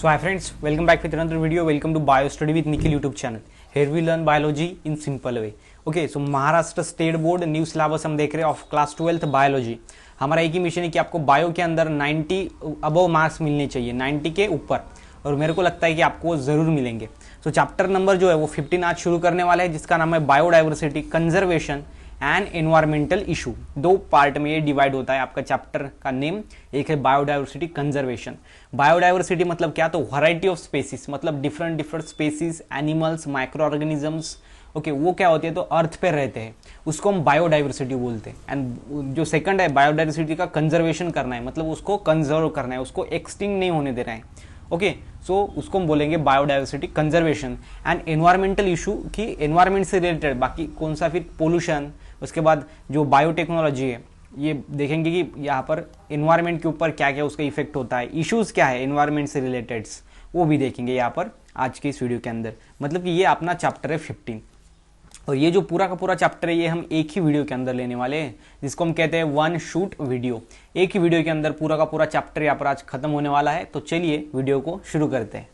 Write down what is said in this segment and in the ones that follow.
So hi friends, welcome back with another video. Welcome to Bio Study with Nikhil YouTube channel. Here we learn biology in simple way. Okay, so Maharashtra state board new syllabus हम देख रहे हैं of class 12th biology. हमारा एक ही mission है कि आपको bio के अंदर 90 अबव मार्क्स मिलने चाहिए, 90 के ऊपर, और मेरे को लगता है कि आपको जरूर मिलेंगे. तो चैप्टर नंबर जो है वो 15 आज शुरू करने वाला है, जिसका नाम है biodiversity conservation and environmental issue. दो पार्ट में ये डिवाइड होता है आपका चैप्टर का नेम. एक है बायोडाइवर्सिटी कंजर्वेशन. बायोडाइवर्सिटी मतलब क्या, तो वैरायटी ऑफ स्पेसीज, मतलब different different species, animals, micro organisms. Okay, वो क्या होती है, तो अर्थ पे रहते हैं, उसको हम बायोडाइवर्सिटी बोलते हैं. एंड जो सेकंड है बायोडाइवर्सिटी का कंजर्वेशन करना है, मतलब उसको कंजर्व करना है, उसको एक्सटिंक्ट नहीं होने देना है. ओके, सो उसको हम बोलेंगे biodiversity conservation. And environmental issue की एनवायरमेंट से रिलेटेड बाकी कौन सा, फिर पोल्यूशन, उसके बाद जो बायोटेक्नोलॉजी है, ये देखेंगे कि यहाँ पर एनवायरमेंट के ऊपर क्या क्या उसका इफेक्ट होता है, इश्यूज क्या है एनवायरमेंट से रिलेटेड, वो भी देखेंगे यहाँ पर आज के इस वीडियो के अंदर. मतलब कि ये अपना चैप्टर है 15, और ये जो पूरा का पूरा चैप्टर है ये हम एक ही वीडियो के अंदर लेने वाले हैं, जिसको हम कहते हैं वन शूट वीडियो. एक ही वीडियो के अंदर पूरा का पूरा चैप्टर यहाँ पर आज खत्म होने वाला है. तो चलिए वीडियो को शुरू करते हैं.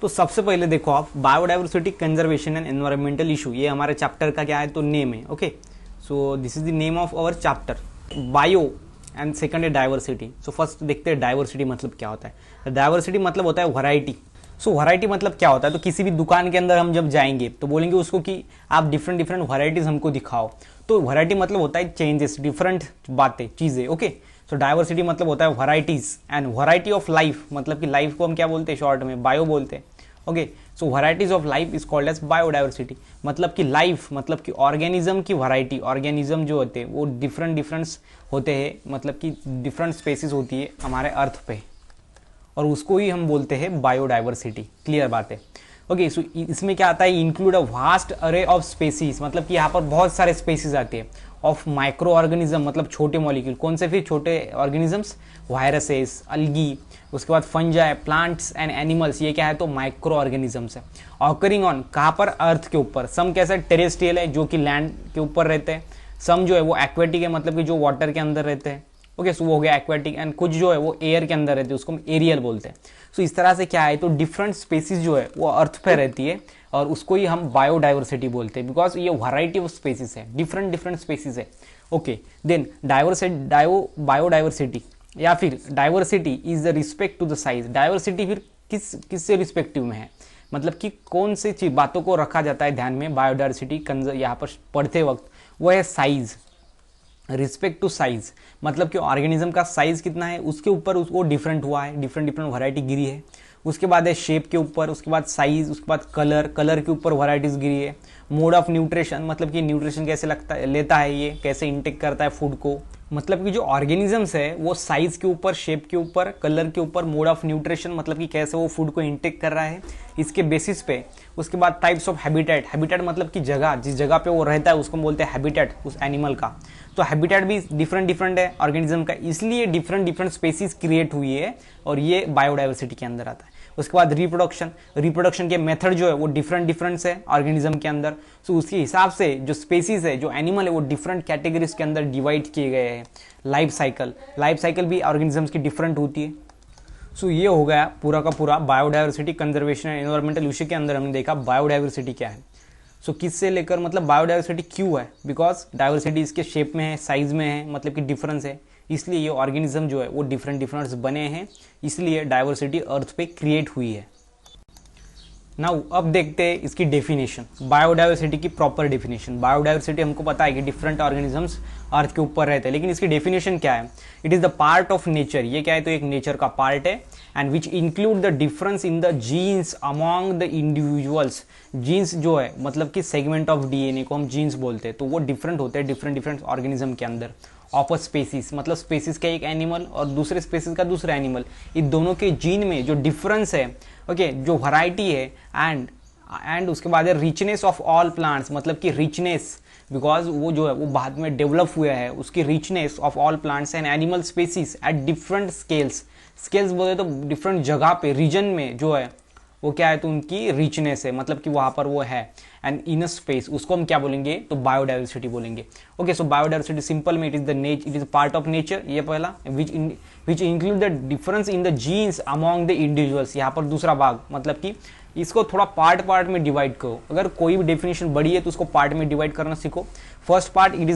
तो सबसे पहले देखो आप, biodiversity conservation and environmental issue, ये हमारे चैप्टर का क्या है, तो नेम है. Okay, so this is the name of our chapter bio, and second है डाइवर्सिटी. सो फर्स्ट देखते हैं डाइवर्सिटी मतलब क्या होता है. डाइवर्सिटी मतलब होता है वैरायटी. सो वैरायटी मतलब क्या होता है, तो किसी भी दुकान के अंदर हम जब जाएंगे तो बोलेंगे उसको कि आप डिफरेंट डिफरेंट वैरायटीज हमको दिखाओ. तो वैरायटी मतलब होता है चेंजेस, डिफरेंट बातें, चीजें. ओके, सो डाइवर्सिटी मतलब होता है varieties. And variety of life, मतलब कि लाइफ को हम क्या बोलते हैं, शॉर्ट में बायो बोलते हैं. Okay, so varieties of life is called as biodiversity. मतलब कि लाइफ, मतलब कि ऑर्गेनिज्म की वैरायटी. ऑर्गेनिज्म जो होते हैं वो डिफरेंट डिफरेंट होते हैं, मतलब कि डिफरेंट स्पेसीज होती है हमारे अर्थ पे, और उसको ही हम बोलते हैं बायोडाइवर्सिटी. क्लियर बात है. ओके, सो इसमें क्या आता है, इंक्लूड अ वास्ट अरे ऑफ स्पेसीज, मतलब कि यहाँ पर बहुत सारे स्पेसीज आते हैं. ऑफ माइक्रो ऑर्गेनिज्म, मतलब छोटे मॉलिक्यूल. कौन से फिर छोटे ऑर्गेनिजम्स, वायरसेस, अलगी, उसके बाद फंजाई, प्लांट्स एंड एनिमल्स. ये क्या है, तो माइक्रो ऑर्गेनिजम्स है. ऑकरिंग ऑन, कहाँ पर, अर्थ के ऊपर. सम कैसे टेरेस्ट्रियल है, जो कि लैंड के ऊपर रहते हैं. सम जो है वो एक्वेटिक है, मतलब कि जो वाटर के अंदर रहते हैं. ओके, सो वो हो गया एक्वेटिक. एंड कुछ जो है वो एयर के अंदर रहते हैं, उसको हम एरियल बोलते हैं. सो इस तरह से क्या है, तो डिफरेंट स्पेसीज जो है वो अर्थ पे रहती है, और उसको ही हम बायोडाइवर्सिटी बोलते हैं, बिकॉज ये वैरायटी ऑफ स्पेसीज है, डिफरेंट डिफरेंट स्पेसीज है. ओके, देन बायोडाइवर्सिटी या फिर diversity is the respect to the size. Diversity फिर किससे रिस्पेक्टिव में है, मतलब कि कौन सी चीज बातों को रखा जाता है ध्यान में बायोडाइवर्सिटी यहाँ पर पढ़ते वक्त, वो है साइज. रिस्पेक्ट टू साइज, मतलब कि ऑर्गेनिज्म का साइज कितना है उसके ऊपर वो डिफरेंट हुआ है, डिफरेंट डिफरेंट वैरायटी गिरी है. उसके बाद है शेप के ऊपर, उसके बाद साइज, उसके बाद कलर के ऊपर वैरायटीज गिरी है. मोड ऑफ न्यूट्रिशन, मतलब कि न्यूट्रिशन कैसे लेता है, ये कैसे इंटेक करता है फूड को. मतलब कि जो ऑर्गेनिजम्स है वो साइज के ऊपर, शेप के ऊपर, कलर के ऊपर, मोड ऑफ न्यूट्रिशन, मतलब कि कैसे वो फूड को इंटेक कर रहा है, इसके बेसिस पे. उसके बाद टाइप्स ऑफ हैबिटेट. हैबिटेट मतलब कि जगह, जिस जगह पे वो रहता है उसको बोलते हैं हैबिटेट उस एनिमल का. तो हैबिटेट भी डिफरेंट डिफरेंट है ऑर्गेनिज्म का, इसलिए डिफरेंट डिफरेंट स्पेसीज क्रिएट हुई है, और ये बायोडाइवर्सिटी के अंदर आता है. उसके बाद रिप्रोडक्शन के मेथड जो है वो डिफरेंट डिफरेंट है ऑर्गेनिज्म के अंदर. सो उसके हिसाब से जो स्पेसीज है, जो एनिमल है, वो डिफरेंट कैटेगरीज के अंदर डिवाइड किए गए हैं. लाइफ साइकिल भी ऑर्गेनिजम्स की डिफरेंट होती है. सो ये हो गया पूरा का पूरा biodiversity conservation and environmental issue के अंदर हमने देखा बायोडाइवर्सिटी क्या है. सो किससे लेकर, मतलब बायोडाइवर्सिटी क्यों है, बिकॉज डाइवर्सिटी इसके शेप में है, साइज में है, मतलब कि डिफरेंस है, इसलिए ये ऑर्गेनिज्म जो है वो डिफरेंट डिफरेंट बने हैं, इसलिए डाइवर्सिटी अर्थ पे क्रिएट हुई है. नाउ अब देखते हैं इसकी डेफिनेशन, बायोडाइवर्सिटी की प्रॉपर डेफिनेशन. बायोडाइवर्सिटी हमको पता है कि डिफरेंट ऑर्गेनिजम्स अर्थ के ऊपर रहते हैं, लेकिन इसकी डेफिनेशन क्या है, it is the part of nature. ये क्या है, तो एक नेचर का पार्ट है, and which include the difference in the genes among the individuals. Genes जो है मतलब कि सेगमेंट ऑफ डीएनए को हम जीन्स बोलते हैं, तो वो डिफरेंट होते हैं डिफरेंट डिफरेंट ऑर्गेनिज्म के अंदर. ऑफ अ स्पेसीज, मतलब स्पेसीज का एक एनिमल और दूसरे स्पेसीज का दूसरा एनिमल, इन दोनों के जीन में जो डिफरेंस है, ओके, जो वैरायटी है, एंड उसके बाद है रिचनेस ऑफ ऑल प्लांट्स, मतलब कि रिचनेस, बिकॉज वो जो है वो बाद में डेवलप हुआ है, उसकी richness of all plants and animal species at different scales बोले तो डिफरेंट जगह पे, रीजन में जो है वो क्या है, तो उनकी रिचनेस है, मतलब कि वहां पर वो है। एंड इन स्पेस उसको हम क्या बोलेंगे, तो बायोडाइवर्सिटी बोलेंगे। ओके, सो बायोडाइवर्सिटी सिंपल में it is part of nature, ये पहला, which include the difference in the genes among the individuals. यहाँ पर दूसरा भाग, मतलब कि इसको थोड़ा पार्ट पार्ट में डिवाइड करो। अगर कोई भी डेफिनेशन बड़ी है तो उसको पार्ट में डिवाइड करना सीखो। First part, it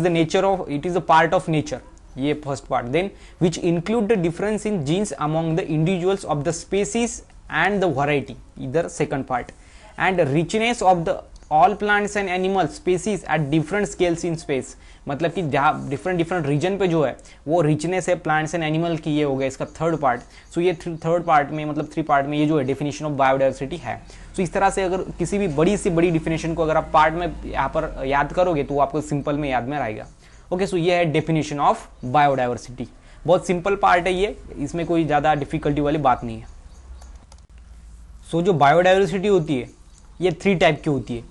is the part of nature, ये first part. Then which include the difference in genes among the individuals of the species and the variety, इधर second part. And richness of the all plants and animal species at different scales in space, मतलब कि जहाँ different reason पे जो है वो richness है plants and animal की, ये हो गया इसका थर्ड पार्ट। सो ये थर्ड पार्ट में, मतलब 3 पार्ट में ये जो है डेफिनेशन ऑफ बायोडाइवर्सिटी है। सो इस तरह से अगर किसी भी बड़ी से बड़ी डेफिनेशन को अगर आप पार्ट में यहाँ पर याद करोगे तो आपको सिंपल में याद में रहेगा। ओके, सो ये है डेफिनेशन ऑफ बायोडाइवर्सिटी। बहुत सिंपल पार्ट है ये, इसमें कोई ज़्यादा डिफिकल्टी वाली बात नहीं है। सो जो बायोडाइवर्सिटी होती है ये 3 टाइप की होती है।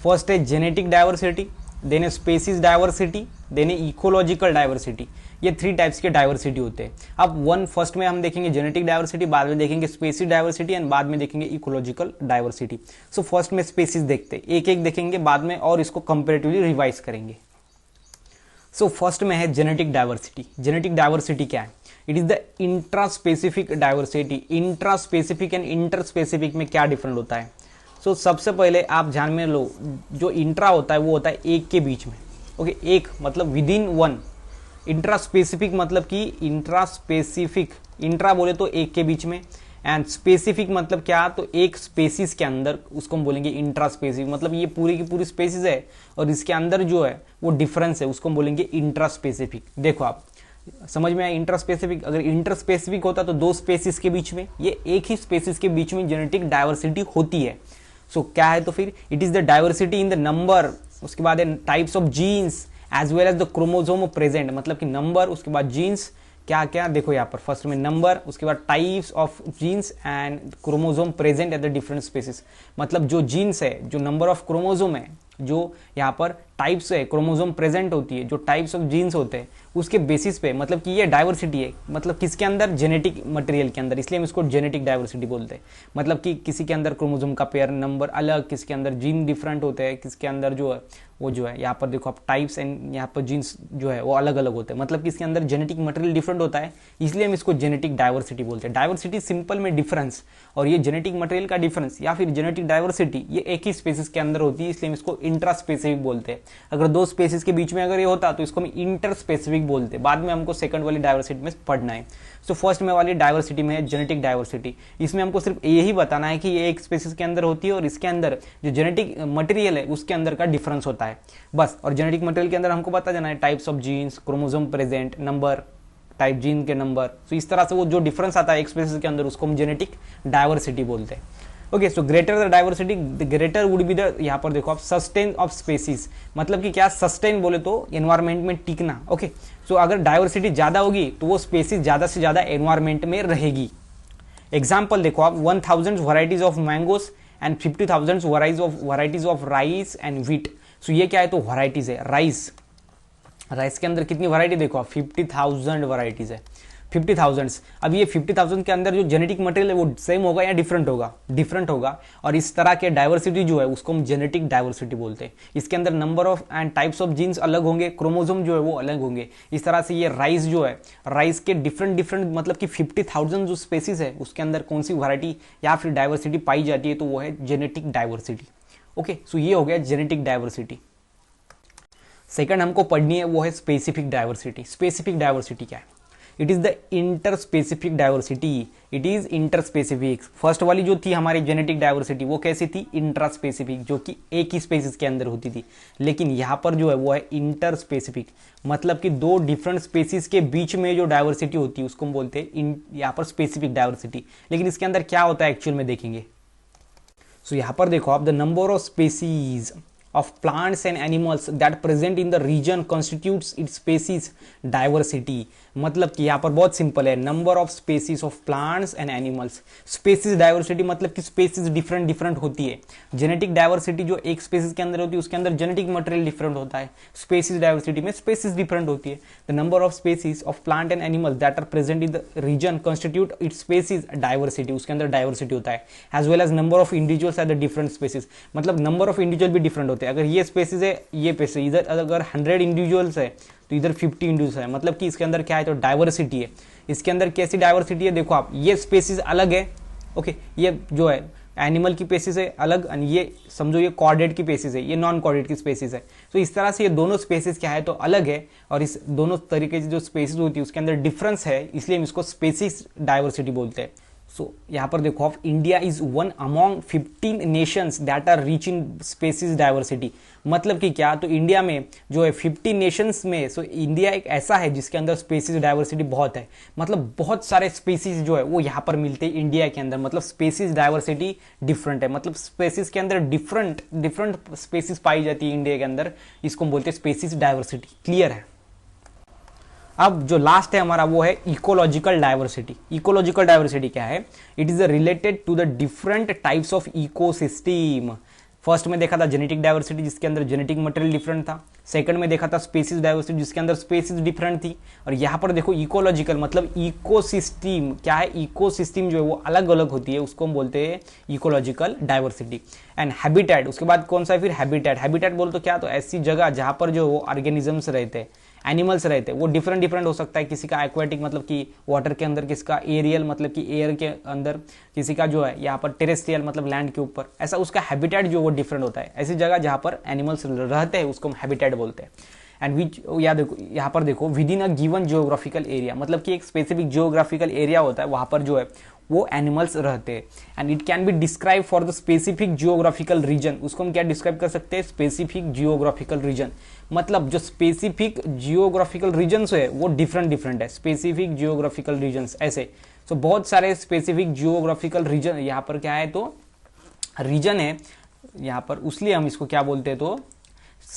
फर्स्ट है जेनेटिक डाइवर्सिटी, देन है स्पेसीज डाइवर्सिटी, देन है इकोलॉजिकल डाइवर्सिटी। ये 3 टाइप्स के डाइवर्सिटी होते हैं। अब फर्स्ट में हम देखेंगे जेनेटिक डाइवर्सिटी, बाद में देखेंगे स्पेसीज डाइवर्सिटी एंड बाद में देखेंगे इकोलॉजिकल डाइवर्सिटी। सो फर्स्ट में स्पेसीज देखते हैं, एक एक देखेंगे बाद में और इसको कंपेरेटिवली रिवाइज करेंगे। सो फर्स्ट में है जेनेटिक डाइवर्सिटी। जेनेटिक डाइवर्सिटी क्या है? It is the intraspecific diversity. Intraspecific and interspecific में क्या डिफरेंट होता है? सो सबसे पहले आप ध्यान में लो, जो इंट्रा होता है वो होता है एक के बीच में। ओके, एक मतलब विद इन वन। इंट्रास्पेसिफिक मतलब कि इंट्रास्पेसिफिक, इंट्रा बोले तो एक के बीच में, एंड स्पेसिफिक मतलब क्या, तो एक स्पेसिस के अंदर, उसको हम बोलेंगे इंट्रास्पेसिफिक। मतलब ये पूरी की पूरी स्पेसिस है और इसके अंदर जो है वो डिफरेंस है, उसको हम बोलेंगे इंट्रास्पेसिफिक। देखो आप समझ में आया इंट्रास्पेसिफिक? अगर इंटरस्पेसिफिक होता तो 2 स्पेसिस के बीच में, ये एक ही स्पेसिस के बीच में जेनेटिक डाइवर्सिटी होती है। सो क्या है तो फिर it is the diversity in the number, उसके बाद है types of genes as well as the chromosome present, मतलब कि नंबर, उसके बाद जीन्स, क्या क्या देखो यहाँ पर फर्स्ट में नंबर, उसके बाद types of genes and chromosome present at the different species. मतलब जो जीन्स है, जो नंबर ऑफ क्रोमोसोम है, जो यहाँ पर टाइप्स है क्रोमोसोम प्रेजेंट होती है, जो टाइप्स ऑफ जीन्स होते हैं उसके बेसिस पे, मतलब कि ये डाइवर्सिटी है। मतलब किसके अंदर? जेनेटिक मटेरियल के अंदर, इसलिए हम इसको जेनेटिक डाइवर्सिटी बोलते हैं। मतलब कि किसी के अंदर क्रोमोसोम का पेयर नंबर अलग, किसके अंदर जीन डिफरेंट होते हैं, किसके अंदर जो है वो जो है यहाँ पर देखो आप टाइप्स एंड यहाँ पर जीन्स जो है वो अलग अलग होते हैं। मतलब कि इसके अंदर जेनेटिक मटेरियल डिफरेंट होता है, इसलिए हम इसको जेनेटिक डाइवर्सिटी बोलते हैं। डाइवर्सिटी सिंपल में डिफरेंस, और ये जेनेटिक मटेरियल का डिफरेंस या फिर जेनेटिक डाइवर्सिटी ये एक ही स्पेसिस के अंदर होती है, इसलिए हम इसको इंट्रास्पेसिफिक बोलते हैं। अगर 2 स्पेसिस के बीच में अगर ये होता तो इसको हम इंटरस्पेसिफिक बोलते हैं। बाद में हमको सेकंड वाली डाइवर्सिटी में पढ़ना है। सो फर्स्ट में वाली डाइवर्सिटी में है जेनेटिक डाइवर्सिटी। इसमें हमको सिर्फ यही बताना है कि ये एक स्पेसिस के अंदर होती है और इसके अंदर जो जेनेटिक मटेरियल है उसके अंदर का डिफरेंस होता है बस। और जेनेटिक मटेरियल के अंदर हमको बता जाना है types of genes, chromosome present, number, type gene के नंबर। तो इस तरह से वो जो डिफरेंस आता है एक स्पेसिस के अंदर उसको हम जेनेटिक डाइवर्सिटी बोलते हैं। Okay, so greater the diversity, the greater would be the, यहाँ पर देखो आप सस्टेन ऑफ स्पेसीज, मतलब कि क्या सस्टेन बोले तो एनवायरमेंट में टिकना। ओके, सो अगर डाइवर्सिटी ज्यादा होगी तो वो स्पेसीज ज्यादा से ज्यादा एनवायरमेंट में रहेगी। एग्जाम्पल देखो आप 1000 varieties of mangoes and 50,000 varieties of rice and wheat. So ये क्या है तो वैराइटीज है। राइस के अंदर कितनी वैरायटी देखो आप 50,000 वैरायटीज है, 50,000। अब ये 50,000 के अंदर जो जेनेटिक मटेरियल है वो सेम होगा या डिफरेंट होगा? डिफरेंट होगा। और इस तरह के डाइवर्सिटी जो है उसको हम जेनेटिक डाइवर्सिटी बोलते हैं। इसके अंदर number of and types of genes अलग होंगे, क्रोमोसोम जो है वो अलग होंगे। इस तरह से ये राइस जो है, राइस के डिफरेंट मतलब कि 50,000 जो स्पेसीज है उसके अंदर कौन सी वैरायटी या फिर डाइवर्सिटी पाई जाती है तो वो है जेनेटिक डाइवर्सिटी। ओके, सो ये हो गया जेनेटिक डाइवर्सिटी। सेकंड हमको पढ़नी है वो है स्पेसिफिक डाइवर्सिटी। स्पेसिफिक डाइवर्सिटी क्या है? It is the interspecific diversity. It is interspecific. First वाली जो थी हमारी जेनेटिक डाइवर्सिटी वो कैसी थी? इंट्रास्पेसिफिक, जो कि एक ही स्पेसिस के अंदर होती थी। लेकिन यहाँ पर जो है वो है इंटरस्पेसिफिक, मतलब कि 2 डिफरेंट स्पेसिस के बीच में जो डाइवर्सिटी होती है उसको हम बोलते हैं यहाँ पर स्पेसिफिक डाइवर्सिटी। लेकिन इसके अंदर क्या होता है एक्चुअल में देखेंगे। सो यहाँ पर देखो आप the number of species of plants and animals that present in the region constitutes its species diversity। मतलब कि यहाँ पर बहुत सिंपल है, number of species of plants and animals. Species diversity मतलब कि स्पेसीज डिफरेंट डिफरेंट होती है। जेनेटिक डाइवर्सिटी जो एक स्पेसीज के अंदर होती है उसके अंदर जेनेटिक मटेरियल डिफरेंट होता है। स्पेसीज डाइवर्सिटी में स्पेसीज डिफरेंट होती है। The number of species of plant and animals that are present in the region constitute its species diversity, उसके अंदर डाइवर्सिटी होता है। As well as number of individuals at the different species, मतलब number of individual भी different होते हैं। अगर ये स्पेसीज है, ये स्पेसीज, इधर अगर 100 इंडिविजुअल्स है तो इधर 50 इंडिविजुअल्स है, मतलब कि इसके अंदर क्या है तो डाइवर्सिटी है। इसके अंदर कैसी डाइवर्सिटी है देखो आप, ये स्पेसीज अलग है, ओके, ये जो है एनिमल की स्पेसीज है अलग, और ये समझो ये कॉर्डेट की स्पेसीज है, ये नॉन कॉर्डेट की स्पेसीज है। तो इस तरह से ये दोनों स्पेसीज क्या है तो अलग है, और इस दोनों तरीके से जो स्पेसीज होती है उसके अंदर डिफरेंस है, इसलिए हम इसको स्पेसीज डाइवर्सिटी बोलते हैं। सो यहाँ पर देखो of India is one among 15 nations that are rich in species diversity. मतलब कि क्या, तो इंडिया में जो है 50 नेशंस में, सो इंडिया एक ऐसा है जिसके अंदर स्पेसीज डाइवर्सिटी बहुत है, मतलब बहुत सारे स्पेसीज जो है वो यहाँ पर मिलते हैं इंडिया के अंदर। मतलब स्पेसीज डाइवर्सिटी डिफरेंट है, मतलब स्पेसीज के अंदर डिफरेंट डिफरेंट स्पेसीज पाई जाती है इंडिया के अंदर, इसको हम बोलते हैं स्पेसीज डाइवर्सिटी। क्लियर है। अब जो लास्ट है हमारा वो है इकोलॉजिकल डाइवर्सिटी। इकोलॉजिकल डाइवर्सिटी क्या है, it is related to the different types of ecosystem. First में देखा था जेनेटिक डाइवर्सिटी जिसके अंदर जेनेटिक मटेरियल डिफरेंट था। सेकंड में देखा था स्पेसीज डाइवर्सिटी जिसके अंदर स्पेसीज डिफरेंट थी। और यहाँ पर देखो इकोलॉजिकल मतलब इकोसिस्टम क्या है, इकोसिस्टम जो है वो अलग अलग होती है, उसको हम बोलते हैं इकोलॉजिकल डाइवर्सिटी। एंड हैबिटेट, उसके बाद कौन सा है फिर हैबिटेट। हैबिटेट बोल तो क्या, तो ऐसी जगह जहाँ पर जो वो ऑर्गेनिजम्स रहते हैं, एनिमल्स रहते हैं, वो डिफरेंट डिफरेंट हो सकता है। किसी का एक्वेटिक मतलब कि वाटर के अंदर, किसका एरियल मतलब कि एयर के अंदर, किसी का जो है यहाँ पर टेरेस्ट्रियल मतलब लैंड के ऊपर, ऐसा उसका हैबिटेट जो वो डिफरेंट होता है। ऐसी जगह जहाँ पर एनिमल्स रहते हैं उसको हम हैबिटेट बोलते हैं। एंड विच यहाँ पर देखो with in a given geographical area, मतलब कि एक स्पेसिफिक जियोग्राफिकल एरिया होता है, वहां पर जो है वो एनिमल्स रहते हैं। And it can be describe for the specific geographical region, उसको हम क्या डिस्क्राइब कर सकते हैं, स्पेसिफिक जियोग्राफिकल रीजन। मतलब जो स्पेसिफिक जियोग्राफिकल रीजन्स है वो डिफरेंट डिफरेंट है, स्पेसिफिक जियोग्राफिकल रीजन्स ऐसे। तो बहुत सारे स्पेसिफिक जियोग्राफिकल रीजन यहाँ पर क्या है तो रीजन है यहाँ पर, उसलिए हम इसको क्या बोलते हैं तो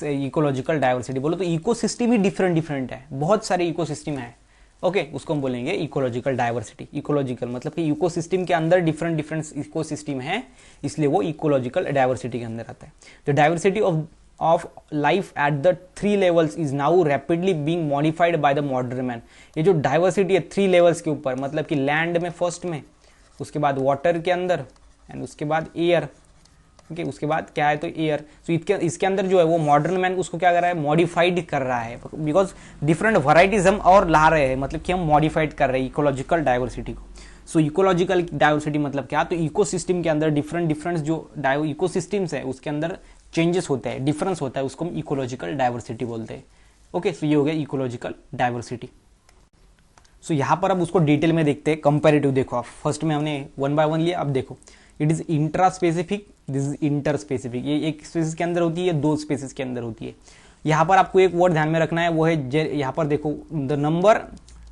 इकोलॉजिकल डाइवर्सिटी। बोलो तो इकोसिस्टम ही डिफरेंट डिफरेंट है, बहुत सारे इकोसिस्टम है, ओके, उसको हम बोलेंगे इकोलॉजिकल डाइवर्सिटी। इकोलॉजिकल मतलब कि इकोसिस्टम के अंदर डिफरेंट डिफरेंट इकोसिस्टम है, इसलिए वो इकोलॉजिकल डाइवर्सिटी के अंदर आता है। The diversity of life at the 3 levels is now rapidly being modified by the modern man. ये जो डाइवर्सिटी है 3 लेवल्स के ऊपर, मतलब कि लैंड में फर्स्ट में, उसके बाद वाटर के अंदर, एंड उसके बाद एयर, ओके, उसके बाद क्या है तो एयर। तो इसके अंदर जो है वो मॉडर्न मैन उसको क्या कर रहा है, मॉडिफाइड कर रहा है, बिकॉज डिफरेंट वैरायटीज हम और ला रहे हैं, मतलब कि हम मॉडिफाइड कर रहे हैं इकोलॉजिकल डाइवर्सिटी को। सो इकोलॉजिकल डाइवर्सिटी मतलब क्या, तो इकोसिस्टम के अंदर डिफरेंट डिफरेंट जो इकोसिस्टम्स है उसके अंदर चेंजेस होते हैं, डिफरेंस होता है, उसको हम इकोलॉजिकल डाइवर्सिटी बोलते हैं। ओके, सो ये हो गया इकोलॉजिकल डाइवर्सिटी। सो यहाँ पर अब उसको डिटेल में देखते हैं, कंपेरेटिव। देखो आप फर्स्ट में हमने 1 बाय 1 लिया, अब देखो it is intra specific, this is inter specific. ये एक स्पेसिस के अंदर होती है, 2 स्पेसिस के अंदर होती है। यहाँ पर आपको एक वर्ड ध्यान में रखना है, वो है यहाँ पर देखो the number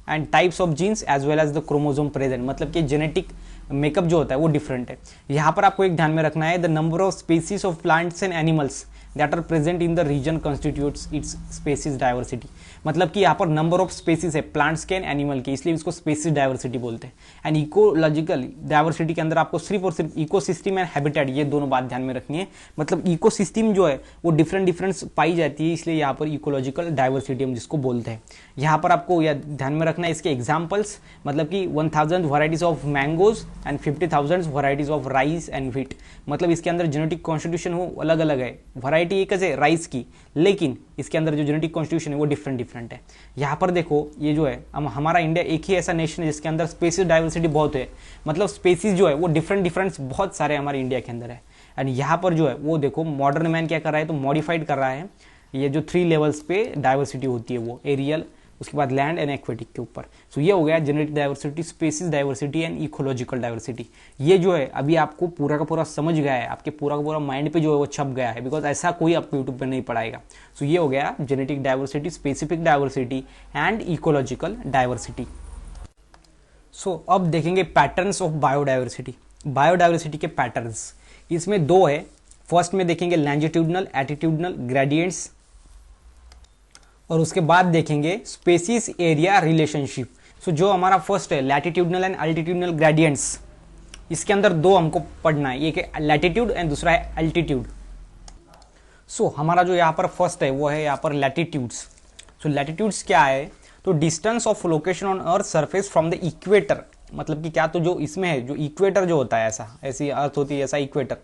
and types of genes as well as the chromosome present, मतलब कि जेनेटिक मेकअप जो होता है वो डिफरेंट है। यहाँ पर आपको एक ध्यान में रखना है, the number of species of plants and animals that are present in the region constitutes its species diversity. मतलब कि यहाँ पर नंबर ऑफ स्पेसीज है प्लांट्स के एंड एनिमल के, इसलिए इसको स्पेसीज डाइवर्सिटी बोलते हैं। एंड इकोलॉजिकल डाइवर्सिटी के अंदर आपको सिर्फ और सिर्फ इकोसिस्टम एंड हैबिटेट, ये दोनों बात ध्यान में रखनी है। मतलब इकोसिस्टम जो है वो डिफरेंट डिफरेंट पाई जाती है, इसलिए यहाँ पर इकोलॉजिकल डाइवर्सिटी हम जिसको बोलते हैं। यहाँ पर आपको यह ध्यान में रखना है इसके एग्जाम्पल्स, मतलब कि 1000 varieties of mangoes and 50,000 varieties of rice and wheat. मतलब इसके अंदर जेनेटिक कॉन्स्टिट्यूशन वो अलग अलग है, वैरायटी एक है राइस की, लेकिन इसके अंदर जो जेनेटिक कॉन्स्टिट्यूशन है वो डिफरेंट डिफरेंट है। यहाँ पर देखो ये जो है हमारा इंडिया एक ही ऐसा नेशन है जिसके अंदर स्पेसीज डाइवर्सिटी बहुत है, मतलब स्पेसीज जो है वो डिफरेंट डिफरेंट बहुत सारे हमारे इंडिया के अंदर है। एंड यहाँ पर जो है वो देखो मॉडर्न मैन क्या कर रहा है तो मॉडिफाइड कर रहा है, ये जो 3 लेवल्स पे डाइवर्सिटी होती है वो एरियल, उसके बाद लैंड एंड एक्वेटिक के ऊपर। सो ये हो गया genetic diversity, species diversity and ecological diversity. ये जो है अभी आपको पूरा का पूरा समझ गया है, आपके पूरा का पूरा माइंड पे जो है वो छप गया है, बिकॉज ऐसा कोई आपको यूट्यूब पे नहीं पढ़ाएगा। सो ये हो गया genetic diversity, specific diversity and ecological diversity. So अब देखेंगे पैटर्न्स ऑफ बायोडाइवर्सिटी। बायोडाइवर्सिटी के पैटर्न्स इसमें 2 है, फर्स्ट में देखेंगे लॉन्जिट्यूडनल, एटीट्यूडनल ग्रेडियंट्स, और उसके बाद देखेंगे स्पेसिस एरिया रिलेशनशिप। सो जो हमारा फर्स्ट है लैटिट्यूडनल एंड अल्टीट्यूडनल ग्रेडियंट्स, इसके अंदर दो हमको पढ़ना है, एक है लैटिट्यूड एंड दूसरा है अल्टीट्यूड। सो हमारा जो यहाँ पर फर्स्ट है वो है यहाँ पर लैटिट्यूड्स। सो लैटिट्यूड्स क्या है, तो distance of location on earth surface from the equator, मतलब कि क्या, तो जो इसमें है जो इक्वेटर जो होता है, ऐसी अर्थ होती है, ऐसा इक्वेटर,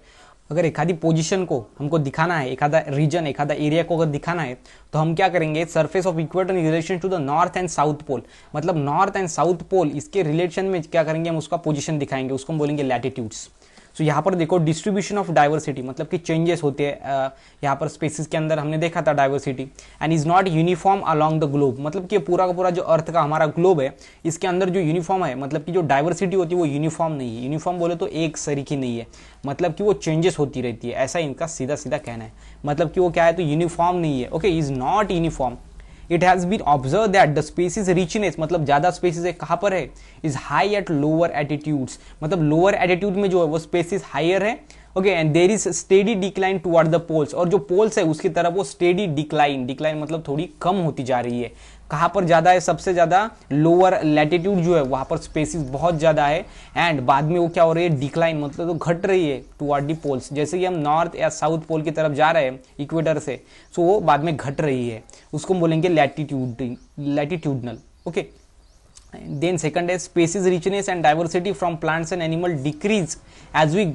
अगर एक आधी पोजीशन को हमको दिखाना है, एक आधा रीजन, एक आधा एरिया को अगर दिखाना है, तो हम क्या करेंगे, surface of equator in relation to the north and south pole, मतलब नॉर्थ एंड साउथ पोल, इसके रिलेशन में क्या करेंगे, हम उसका पोजीशन दिखाएंगे, उसको हम बोलेंगे लैटिट्यूड्स। तो यहाँ पर देखो डिस्ट्रीब्यूशन ऑफ डाइवर्सिटी, मतलब कि चेंजेस होते हैं यहाँ पर स्पेसिस के अंदर, हमने देखा था diversity, and is not uniform along the globe, मतलब कि पूरा का पूरा जो अर्थ का हमारा ग्लोब है, इसके अंदर जो यूनिफॉर्म है, मतलब कि जो डाइवर्सिटी होती है वो यूनिफॉर्म नहीं है। यूनिफॉर्म बोले तो एक सरीखी नहीं है, मतलब कि वो चेंजेस होती रहती है, ऐसा इनका सीधा सीधा कहना है, मतलब कि वो क्या है, तो यूनिफॉर्म नहीं है। Okay, is not uniform. It has been observe that the species richness, मतलब ज्यादा स्पेसिस है कहाँ पर है, is high at lower attitudes, मतलब लोअर एटीट्यूड में जो है वो स्पेसिस हायर है। Okay, and there is steady decline toward the poles, और जो पोल्स है उसकी तरफ वो स्टेडी डिक्लाइन, डिक्लाइन मतलब थोड़ी कम होती जा रही है। कहाँ पर ज्यादा है, सबसे ज्यादा लोअर लैटिट्यूड जो है वहां पर स्पेसिस बहुत ज्यादा है, एंड बाद में वो क्या हो रही है, डिक्लाइन, मतलब तो घट रही है टुवर्ड दी पोल्स। जैसे कि हम नॉर्थ या साउथ पोल की तरफ जा रहे हैं इक्वेटर से, सो वो बाद में घट रही है, उसको बोलेंगे लैटिट्यूडनल। ओके, देन सेकंड है species richness and diversity from plants and animal decrease as we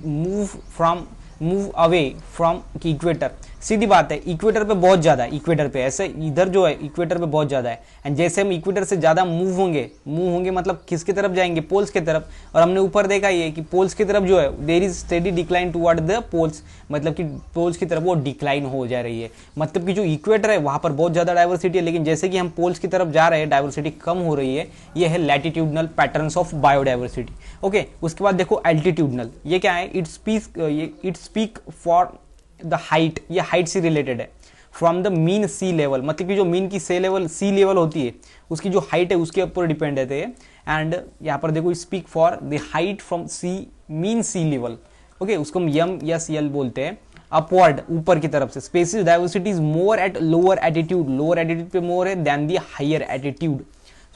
move away from equator. सीधी बात है, इक्वेटर पे बहुत ज्यादा है, इक्वेटर पे ऐसे इधर जो है इक्वेटर पे बहुत ज्यादा है, एंड जैसे हम इक्वेटर से ज्यादा मूव होंगे मतलब किसकी तरफ जाएंगे, पोल्स की तरफ। और हमने ऊपर देखा ये कि पोल्स की तरफ जो है there is steady decline toward the poles, मतलब कि पोल्स की तरफ वो डिक्लाइन हो जा रही है, मतलब कि जो इक्वेटर है वहां पर बहुत ज्यादा डाइवर्सिटी है, लेकिन जैसे कि हम पोल्स की तरफ जा रहे हैं डाइवर्सिटी कम हो रही है। ये है latitudinal patterns of biodiversity. Okay, उसके बाद देखो एल्टीट्यूडनल, ये क्या है, it speak for the height, ये हाइट से रिलेटेड है, from the mean sea level, मतलब कि जो मीन की सी लेवल होती है उसकी जो हाइट है उसके ऊपर डिपेंड रहते हैं। एंड यहाँ पर देखो speak for the height from mean sea level. Okay, उसको हम यम या सीएल बोलते हैं, अपवर्ड, ऊपर की तरफ से। Species diversity is more at lower attitude पे मोर है than the higher attitude.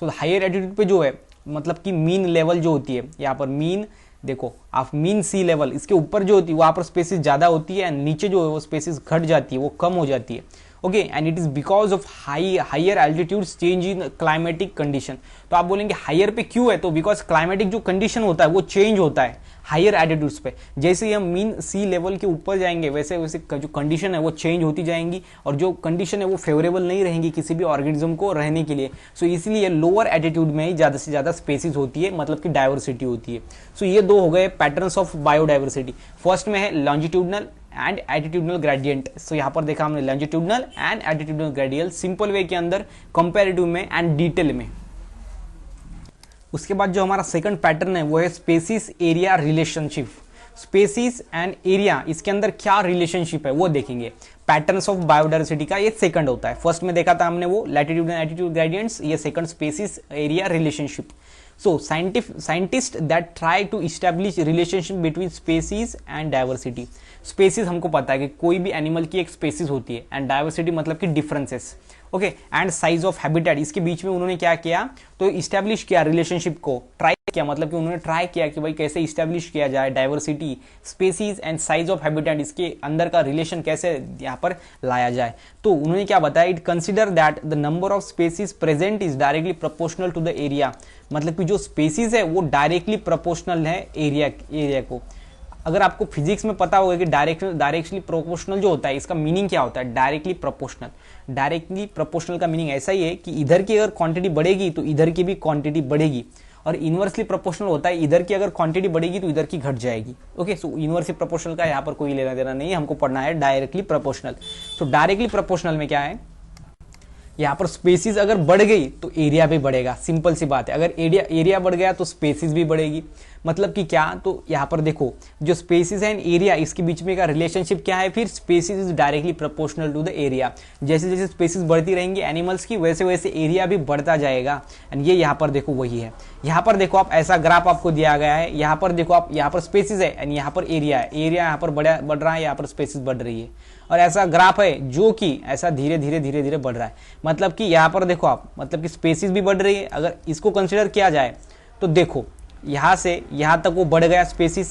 So higher attitude पे जो है मतलब कि मीन लेवल जो होती है, यहाँ पर मीन देखो आप मीन सी लेवल, इसके ऊपर जो होती है वहां पर स्पेसिस ज्यादा होती है, नीचे जो है वो स्पेसिस घट जाती है, वो कम हो जाती है। Okay, and it is because of higher altitudes change in climatic condition. तो आप बोलेंगे हायर पे क्यों है, तो बिकॉज क्लाइमेटिक जो कंडीशन होता है वो चेंज होता है हायर एल्टीट्यूड्स पे। जैसे ही हम मीन सी लेवल के ऊपर जाएंगे वैसे वैसे जो कंडीशन है वो चेंज होती जाएंगी, और जो कंडीशन है वो फेवरेबल नहीं रहेंगी किसी भी ऑर्गेनिज्म को रहने के लिए। सो इसलिए लोअर एटीट्यूड में ही ज्यादा से ज्यादा स्पेसिस होती है, मतलब कि डाइवर्सिटी होती है। सो ये दो हो गए पैटर्न्स ऑफ बायोडाइवर्सिटी। फर्स्ट में है लॉन्जिट्यूडनल एंड एटीट्यूडनल ग्रेडियंट। सो यहाँ पर देखा हमने longitudinal and attitudinal gradient simple way के अंदर, कंपैरेटिव में एंड डिटेल में। उसके बाद जो हमारा सेकंड पैटर्न है वो है species area relationship. Species and area, इसके अंदर क्या रिलेशनशिप है वो देखेंगे। पैटर्न्स ऑफ बायोडाइवर्सिटी का ये सेकंड होता है। फर्स्ट में देखा था हमने वो लैटिट्यूड एंड एटीट्यूड ग्रेडियंट्स, ये second species area relationship. So scientists that try to establish relationship between species and diversity. Species हमको पता है कि कोई भी एनिमल की एक स्पेसीज होती है, एंड डाइवर्सिटी मतलब कि differences. Okay, and size of habitat, इसके बीच में उन्होंने क्या किया, तो इस्टेब्लिश किया रिलेशनशिप को, ट्राई किया, मतलब कि उन्होंने ट्राई किया कि भाई कैसे इस्टेब्लिश किया जाए diversity, species and size of habitat, इसके अंदर का रिलेशन कैसे यहाँ पर लाया जाए। तो उन्होंने क्या बताया, it consider that the number of species present is directly proportional to the area, मतलब कि जो स्पेसीज है वो डायरेक्टली प्रोपोर्शनल है एरिया को। अगर आपको फिजिक्स में पता होगा कि डायरेक्टली प्रोपोर्शनल जो होता है, इसका मीनिंग क्या होता है, डायरेक्टली प्रोपोर्शनल का मीनिंग ऐसा ही है कि इधर की अगर क्वांटिटी बढ़ेगी तो इधर की भी क्वांटिटी बढ़ेगी, और इनवर्सली प्रोपोर्शनल होता है, इधर की अगर क्वांटिटी बढ़ेगी तो इधर की घट जाएगी। ओके, सो इनवर्सली प्रोपोर्शनल का यहाँ पर कोई लेना देना नहीं है, हमको पढ़ना है डायरेक्टली प्रोपोर्शनल। तो डायरेक्टली प्रोपोर्शनल में क्या है, यहाँ पर स्पेसिस अगर बढ़ गई तो एरिया भी बढ़ेगा, सिंपल सी बात है। अगर एरिया बढ़ गया तो स्पेसिस भी बढ़ेगी, मतलब कि क्या, तो यहाँ पर देखो जो स्पेसिस एंड एरिया इसके बीच में का रिलेशनशिप क्या है, फिर species is directly proportional to the area. जैसे जैसे स्पेसिस बढ़ती रहेंगी एनिमल्स की, वैसे वैसे एरिया भी बढ़ता जाएगा। एंड ये यहाँ पर देखो वही है। यहाँ पर देखो आप, ऐसा ग्राफ आपको दिया गया है, यहाँ पर देखो आप, यहाँ पर स्पेसिस है एंड यहाँ पर एरिया है। एरिया यहाँ पर बढ़ रहा है, यहाँ पर स्पेसिस बढ़ रही है। और ऐसा ग्राफ है जो कि ऐसा धीरे धीरे धीरे धीरे बढ़ रहा है। मतलब कि यहाँ पर देखो आप, मतलब कि स्पेसिस भी बढ़ रही है। अगर इसको कंसिडर किया जाए तो देखो यहाँ से यहाँ तक वो बढ़ गया स्पेसिस,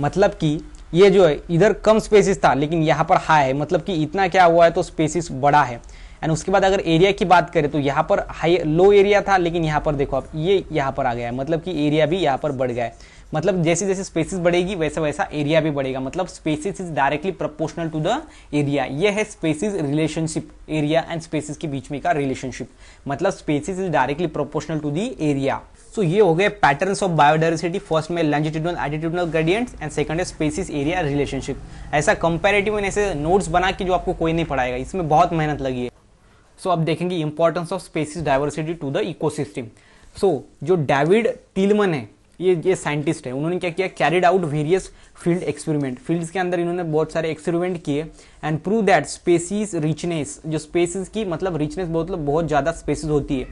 मतलब कि ये जो है इधर कम स्पेसिस था लेकिन यहाँ पर हाई है, मतलब कि इतना क्या हुआ है तो स्पेसिस बड़ा है। एंड उसके बाद अगर एरिया की बात करें तो यहाँ पर हाई लो एरिया था, लेकिन यहाँ पर देखो आप ये यहाँ पर आ गया है, मतलब कि एरिया भी यहाँ पर बढ़ गया है। मतलब जैसे जैसे स्पेसिस बढ़ेगी वैसा वैसा एरिया भी बढ़ेगा। मतलब species is directly proportional to the area. ये है species relationship, area and species के बीच में का रिलेशनशिप। मतलब species is directly proportional to the area. So ये हो गए पैटर्न्स ऑफ बायोडाइवर्सिटी। फर्स्ट में longitudinal latitudinal gradients and second है स्पेसिस एरिया रिलेशनशिप। ऐसा कंपैरेटिव में ऐसे नोट्स बना के जो आपको कोई नहीं पढ़ाएगा, इसमें बहुत मेहनत लगी है। सो अब देखेंगे importance of species diversity to the ecosystem. So जो डेविड टिलमन है, ये साइंटिस्ट है, उन्होंने क्या किया, carried out various field experiment. Fields के अंदर इन्होंने बहुत सारे एक्सपेरिमेंट किए and prove that species richness, जो स्पेसीज की मतलब रिचनेस बहुत ज़्यादा स्पेसीज होती है,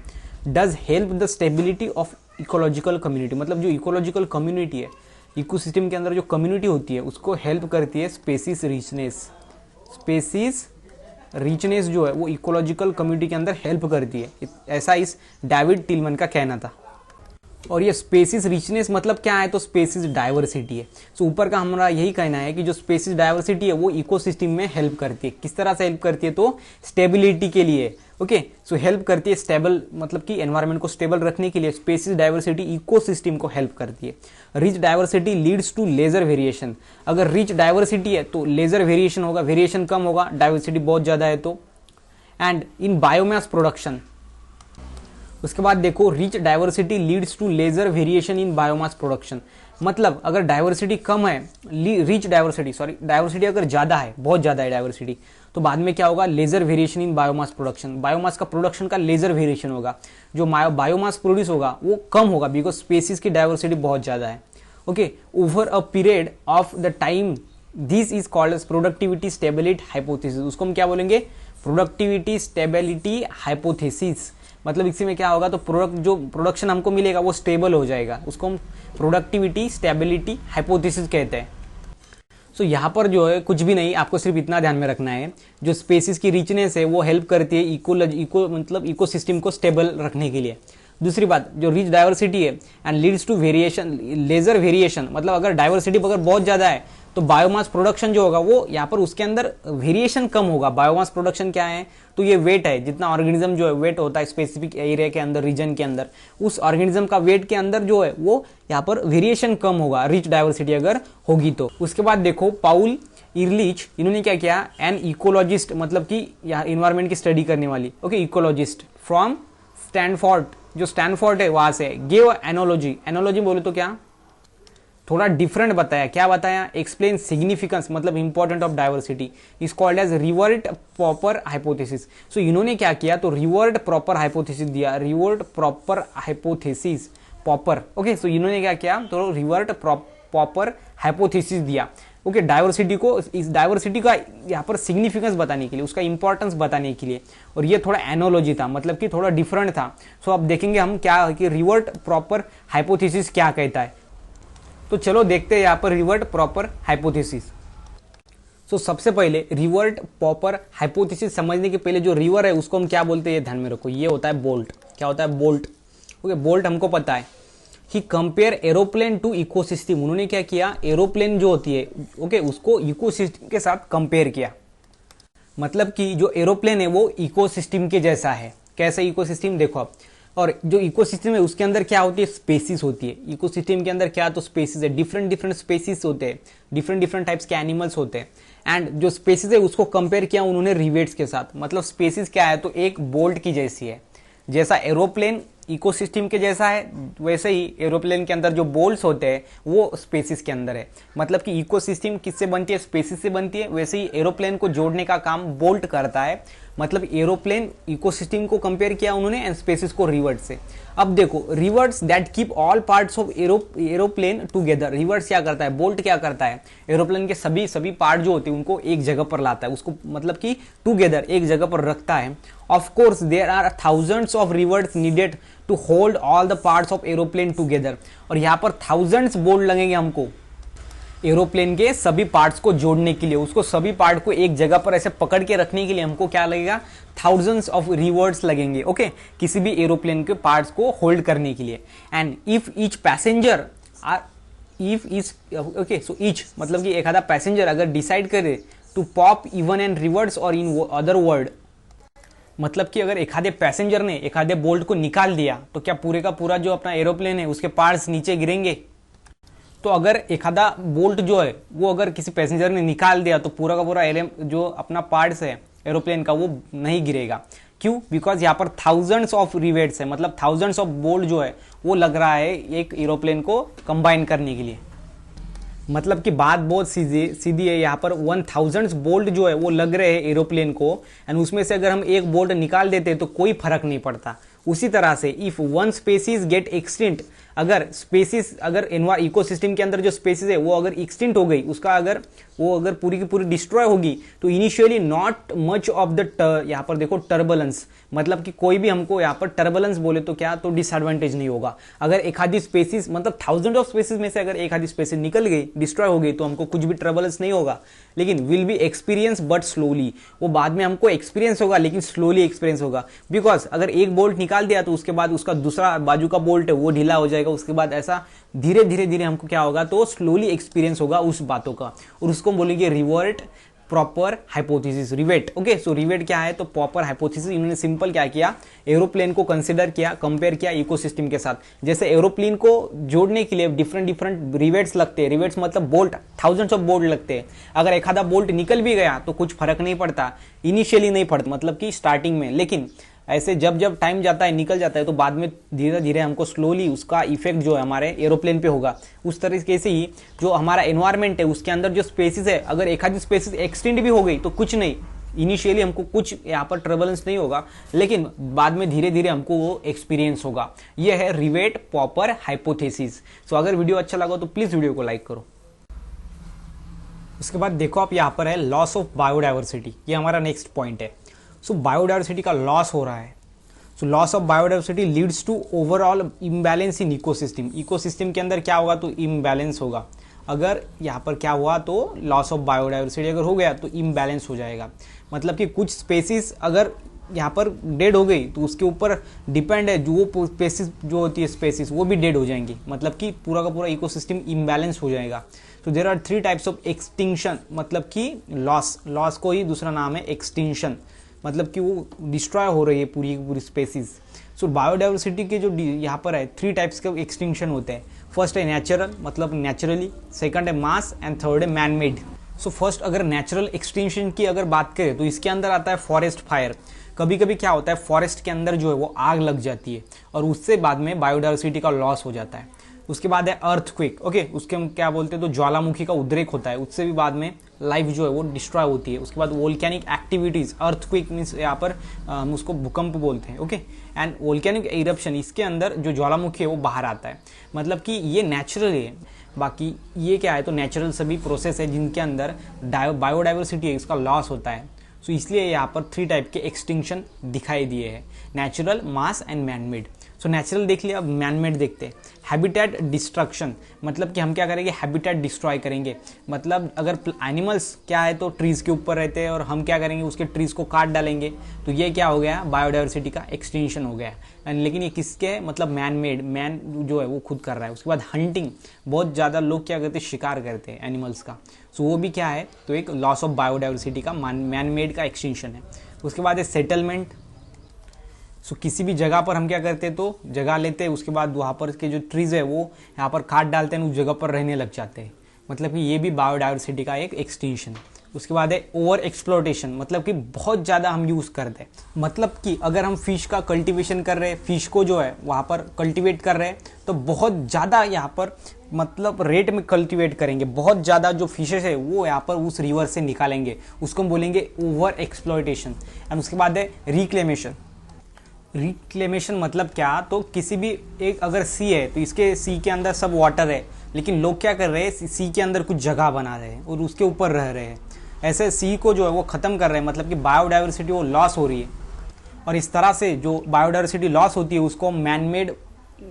does help the stability of ecological community. मतलब जो इकोलॉजिकल कम्युनिटी है, इकोसिस्टम के अंदर जो कम्युनिटी होती है उसको हेल्प करती है स्पेसीज रिचनेस। स्पेसीज रिचनेस जो है वो इकोलॉजिकल कम्युनिटी के अंदर हेल्प करती है, ऐसा इस डेविड टिलमन का कहना था। और ये स्पेसिस रिचनेस मतलब क्या है, तो स्पेसिस डाइवर्सिटी है। सो ऊपर का हमारा यही कहना है कि जो स्पेसिस डाइवर्सिटी है वो इकोसिस्टम में हेल्प करती है। किस तरह से हेल्प करती है, तो स्टेबिलिटी के लिए। ओके, सो हेल्प करती है स्टेबल, मतलब कि एनवायरनमेंट को स्टेबल रखने के लिए स्पेसिस डाइवर्सिटी इकोसिस्टम को हेल्प करती है। Rich diversity leads to lesser variation. अगर रिच डाइवर्सिटी है तो लेजर वेरिएशन होगा, वेरिएशन कम होगा, डाइवर्सिटी बहुत ज्यादा है तो। एंड इन बायोमास प्रोडक्शन, उसके बाद देखो rich diversity leads to lesser variation in biomass production. मतलब अगर डाइवर्सिटी कम है, रिच डाइवर्सिटी सॉरी डाइवर्सिटी अगर ज्यादा है, बहुत ज्यादा है डाइवर्सिटी, तो बाद में क्या होगा, lesser variation in biomass production. Biomass का प्रोडक्शन का लेजर वेरिएशन होगा, जो बायोमास प्रोड्यूस होगा वो कम होगा बिकॉज स्पेसीज की डाइवर्सिटी बहुत ज्यादा है। Okay, over a period of the time this is called as productivity stability hypothesis. उसको हम क्या बोलेंगे, प्रोडक्टिविटी स्टेबिलिटी हाइपोथेसिस। मतलब इसी में क्या होगा, तो जो प्रोडक्शन हमको मिलेगा वो स्टेबल हो जाएगा, उसको हम प्रोडक्टिविटी स्टेबिलिटी हाइपोथेसिस कहते हैं। सो यहाँ पर जो है कुछ भी नहीं, आपको सिर्फ इतना ध्यान में रखना है, जो स्पेसिस की रिचनेस है वो हेल्प करती है मतलब इकोसिस्टम को स्टेबल रखने के लिए। दूसरी बात, जो रिच डाइवर्सिटी है and leads to variation, lesser variation, मतलब अगर डाइवर्सिटी अगर बहुत ज्यादा है तो बायोमास प्रोडक्शन जो होगा वो यहाँ पर उसके अंदर वेरिएशन कम होगा। बायोमास प्रोडक्शन क्या है, तो ये वेट है, जितना ऑर्गेनिज्म जो है वेट होता है स्पेसिफिक एरिया के अंदर, रीजन के अंदर, उस ऑर्गेनिज्म का वेट के अंदर जो है वो यहाँ पर वेरिएशन कम होगा, रिच डाइवर्सिटी अगर होगी तो। उसके बाद देखो पाउल इरलिच, इन्होंने क्या किया, एन इकोलॉजिस्ट, मतलब कि यहाँ इन्वायरमेंट की स्टडी करने वाली, ओके, इकोलॉजिस्ट फ्रॉम स्टैनफोर्ड, जो स्टैनफोर्ड है वहां से, गिव एनोलॉजी। एनोलॉजी बोले तो क्या, थोड़ा डिफरेंट बताया। क्या बताया, एक्सप्लेन सिग्निफिकेंस, मतलब important of diversity is called as rivet popper hypothesis. So इन्होंने क्या किया, तो रिवर्ट प्रॉपर हाइपोथेसिस दिया, rivet popper hypothesis popper. Okay, so इन्होंने क्या किया, तो रिवर्ट प्रॉपर हाइपोथेसिस दिया। ओके, डाइवर्सिटी को, इस डाइवर्सिटी का यहाँ पर सिग्निफिकेंस बताने के लिए, उसका इंपॉर्टेंस बताने के लिए, और ये थोड़ा एनोलॉजी था, मतलब कि थोड़ा डिफरेंट था। सो अब देखेंगे हम क्या कि रिवर्ट प्रॉपर हाइपोथेसिस क्या कहता है। तो चलो देखते हैं यहाँ पर रिवर्ट प्रॉपर हाइपोथेसिस। सो सबसे पहले रिवर्ट प्रॉपर हाइपोथेसिस समझने के पहले जो रिवर है उसको हम क्या बोलते हैं, ये ध्यान में रखो, ये होता है बोल्ट। क्या होता है, बोल्ट। ओके, बोल्ट हमको पता है। ही कंपेयर एरोप्लेन टू इकोसिस्टम। उन्होंने क्या किया, एरोप्लेन जो होती है, ओके, उसको इकोसिस्टम के साथ कंपेयर किया। मतलब कि जो एरोप्लेन है वो इकोसिस्टम के जैसा है। कैसा इकोसिस्टम, देखो आप, और जो इकोसिस्टम है उसके अंदर क्या होती है, स्पेसीज होती है। इकोसिस्टम के अंदर क्या, तो स्पेसीज है, डिफरेंट डिफरेंट स्पेसीज होते हैं, डिफरेंट डिफरेंट टाइप्स के एनिमल्स होते हैं। एंड जो स्पेसीज है उसको कंपेयर किया उन्होंने रिवेट्स के साथ। मतलब स्पेसीज क्या है, तो एक बोल्ट की जैसी है, जैसा एरोप्लेन इकोसिस्टम के जैसा है, वैसे ही एरोप्लेन के अंदर जो बोल्ट्स होते हैं वो स्पेसिस के अंदर है। मतलब कि इकोसिस्टम किससे बनती है, स्पेसिस से बनती है, वैसे ही एरोप्लेन को जोड़ने का काम बोल्ट करता है। मतलब एरोप्लेन इकोसिस्टम को कंपेयर किया उन्होंने एंड स्पेसिस को रिवर्ट से। अब देखो, reverts that keep all parts of aeroplane together. Reverts क्या करता है, बोल्ट क्या करता है, एरोप्लेन के सभी पार्ट जो होते हैं उनको एक जगह पर लाता है, उसको मतलब कि टुगेदर एक जगह पर रखता है। Of course there are thousands of rivets needed to hold all the parts of aeroplane together. और यहाँ पर थाउजेंड्स बोल्ट लगेंगे हमको एरोप्लेन के सभी पार्ट्स को जोड़ने के लिए, उसको सभी पार्ट को एक जगह पर ऐसे पकड़ के रखने के लिए हमको क्या लगेगा, थाउजेंड्स ऑफ रिवर्ट्स लगेंगे। ओके, किसी भी एरोप्लेन के पार्ट्स को होल्ड करने के लिए। And if each passenger so each मतलब कि एक आधा पैसेंजर अगर डिसाइड करे to pop even and rivets और इन अदर वर्ड, मतलब कि अगर एक आधे पैसेंजर ने एक आधे बोल्ट को निकाल दिया तो क्या पूरे का पूरा जो अपना एरोप्लेन है उसके पार्ट्स नीचे गिरेंगे? तो अगर एक आधा बोल्ट जो है वो अगर किसी पैसेंजर ने निकाल दिया तो पूरा का पूरा जो अपना पार्ट्स है एरोप्लेन का वो नहीं गिरेगा। क्यों? बिकॉज यहाँ पर थाउजेंड्स ऑफ रिवेट्स है, मतलब थाउजेंड्स ऑफ बोल्ट जो है वो लग रहा है एक एरोप्लेन को कंबाइन करने के लिए। मतलब कि बात बहुत सीधी है, यहाँ पर 1000 बोल्ट जो है वो लग रहे हैं एरोप्लेन को, एंड उसमें से अगर हम एक बोल्ट निकाल देते तो कोई फर्क नहीं पड़ता। उसी तरह से if one species gate extinct, अगर स्पेसीज अगर इकोसिस्टम के अंदर जो स्पेसीज है वो अगर एक्सटिंक्ट हो गई, उसका अगर पूरी की पूरी डिस्ट्रॉय होगी, तो initially not much of the यहाँ पर देखो टर्बुलेंस, मतलब कि कोई भी हमको यहाँ पर टर्बुलेंस बोले तो क्या, तो डिसएडवांटेज नहीं होगा। अगर एक आधी स्पेसीज मतलब थाउजेंड ऑफ स्पेसीज में से अगर एक आधी स्पेसीज निकल गई, डिस्ट्रॉय हो गई, तो हमको कुछ भी टर्बुलेंस नहीं होगा, लेकिन will be experience but slowly. वो बाद में हमको एक्सपीरियंस होगा लेकिन स्लोली एक्सपीरियंस होगा। बिकॉज अगर एक बोल्ट निकाल दिया तो उसके बाद उसका दूसरा बाजू का बोल्ट है वो ढीला हो जाएगा, उसके बाद ऐसा धीरे धीरे हमको क्या होगा, तो स्लोली एक्सपीरियंस होगा उस बातों का, और उसको बोलेंगे rivet popper hypothesis, rivet. Okay, so rivet क्या है, तो प्रॉपर हाइपोथेसिस। इन्होंने सिंपल क्या किया, एरोप्लेन को कंसीडर किया, कंपेयर किया इकोसिस्टम के साथ। जैसे एरोप्लेन को जोड़ने के लिए डिफरेंट रिवेट्स लगते हैं, रिवेट्स मतलब बोल्ट, थाउजेंड्स ऑफ बोल्ट लगते हैं। अगर एक आधा बोल्ट निकल भी गया तो कुछ फर्क नहीं पड़ता, इनिशियली नहीं पड़ता, मतलब कि स्टार्टिंग में, लेकिन ऐसे जब टाइम जाता है, निकल जाता है, तो बाद में धीरे धीरे हमको स्लोली उसका इफेक्ट जो है हमारे एरोप्लेन पे होगा। उस तरीके से ही जो हमारा एनवायरमेंट है उसके अंदर जो स्पेसिस है, अगर एक आधी स्पेसिस एक्सटेंड भी हो गई तो कुछ नहीं, इनिशियली हमको कुछ यहाँ पर ट्रबलेंस नहीं होगा, लेकिन बाद में धीरे धीरे हमको वो एक्सपीरियंस होगा। ये है रिवेट प्रॉपर हाइपोथेसिस। सो अगर वीडियो अच्छा लगा तो प्लीज वीडियो को लाइक करो। उसके बाद देखो आप यहाँ पर है लॉस ऑफ बायोडाइवर्सिटी, ये हमारा नेक्स्ट पॉइंट है। सो बायोडाइवर्सिटी का लॉस हो रहा है। So loss of biodiversity leads to overall imbalance in ecosystem. Ecosystem के अंदर क्या होगा, तो इम्बैलेंस होगा। अगर यहाँ पर क्या हुआ तो लॉस ऑफ बायोडाइवर्सिटी अगर हो गया तो इम्बैलेंस हो जाएगा। मतलब कि कुछ स्पेसीज अगर यहाँ पर डेड हो गई तो उसके ऊपर डिपेंड है जो वो स्पेसीज जो होती है स्पेसीज वो भी डेड हो जाएंगी, मतलब कि पूरा का पूरा इकोसिस्टम इम्बैलेंस हो जाएगा। तो there are 3 types of extinction, मतलब कि लॉस को ही दूसरा नाम है एक्सटिंक्शन, मतलब कि वो डिस्ट्रॉय हो रही है पूरी स्पेसीज। सो बायोडाइवर्सिटी के जो यहाँ पर है 3 टाइप्स के एक्सटिंक्शन होते हैं। फर्स्ट है नेचुरल, मतलब नेचुरली, सेकंड है मास, एंड थर्ड है मैन मेड। सो फर्स्ट अगर नेचुरल एक्सटिंक्शन की अगर बात करें तो इसके अंदर आता है फॉरेस्ट फायर। कभी कभी क्या होता है, फॉरेस्ट के अंदर जो है वो आग लग जाती है और उससे बाद में बायोडाइवर्सिटी का लॉस हो जाता है। उसके बाद है अर्थक्वेक। ओके, उसके हम क्या बोलते हैं, तो ज्वालामुखी का उद्रेक होता है, उससे भी बाद में लाइफ जो है वो डिस्ट्रॉय होती है। उसके बाद वोल्केनिक एक्टिविटीज, अर्थक्वेक मीन्स यहाँ पर हम उसको भूकंप बोलते हैं। ओके, एंड वोल्केनिक इरप्शन, इसके अंदर जो ज्वालामुखी है वो बाहर आता है, मतलब कि ये नेचुरल है। बाकी ये क्या है, तो नेचुरल सभी प्रोसेस है जिनके अंदर बायोडाइवर्सिटी है, इसका लॉस होता है। सो इसलिए यहाँ पर 3 टाइप के एक्सटिंक्शन दिखाई दिए हैं, natural, mass and man made. So natural देख लिया, अब मैन मेड देखते हैं। हैबिटेट डिस्ट्रक्शन, मतलब कि हम क्या करेंगे, हैबिटेट डिस्ट्रॉय करेंगे। मतलब अगर एनिमल्स क्या है तो ट्रीज के ऊपर रहते हैं और हम क्या करेंगे, उसके ट्रीज को काट डालेंगे, तो ये क्या हो गया, बायोडाइवर्सिटी का एक्सटेंशन हो गया। लेकिन ये किसके, मतलब मैन मेड, मैन जो है वो खुद कर रहा है। उसके बाद हंटिंग, बहुत ज़्यादा लोग क्या करते हैं, शिकार करते हैं एनिमल्स का, सो वो भी क्या है, तो एक लॉस ऑफ बायोडाइवर्सिटी का मैन मेड का एक्सटेंशन है। उसके बाद है सेटलमेंट। सो किसी भी जगह पर हम क्या करते हैं, तो जगह लेते हैं, उसके बाद वहाँ पर के जो ट्रीज है वो यहाँ पर काट डालते हैं, उस जगह पर रहने लग जाते हैं, मतलब कि ये भी बायोडाइवर्सिटी का एक एक्सटेंशन। उसके बाद है ओवर एक्सप्लोटेशन, मतलब कि बहुत ज़्यादा हम यूज़ करते हैं। मतलब कि अगर हम फिश का कल्टीवेशन कर रहे हैं, फिश को जो है वहाँ पर कल्टीवेट कर रहे हैं, तो बहुत ज़्यादा यहाँ पर मतलब रेट में कल्टीवेट करेंगे, बहुत ज़्यादा जो फिशेस है वो यहाँ पर उस रिवर से निकालेंगे, उसको हम बोलेंगे ओवर एक्सप्लोटेशन। एंड उसके बाद है रिक्लेमेशन। रिक्लेमेशन मतलब क्या, तो किसी भी एक अगर सी है तो इसके सी के अंदर सब वाटर है, लेकिन लोग क्या कर रहे हैं, सी के अंदर कुछ जगह बना रहे हैं और उसके ऊपर रह रहे हैं, ऐसे सी को जो है वो ख़त्म कर रहे हैं, मतलब कि बायोडाइवर्सिटी वो लॉस हो रही है। और इस तरह से जो बायोडाइवर्सिटी लॉस होती है उसको मैन मेड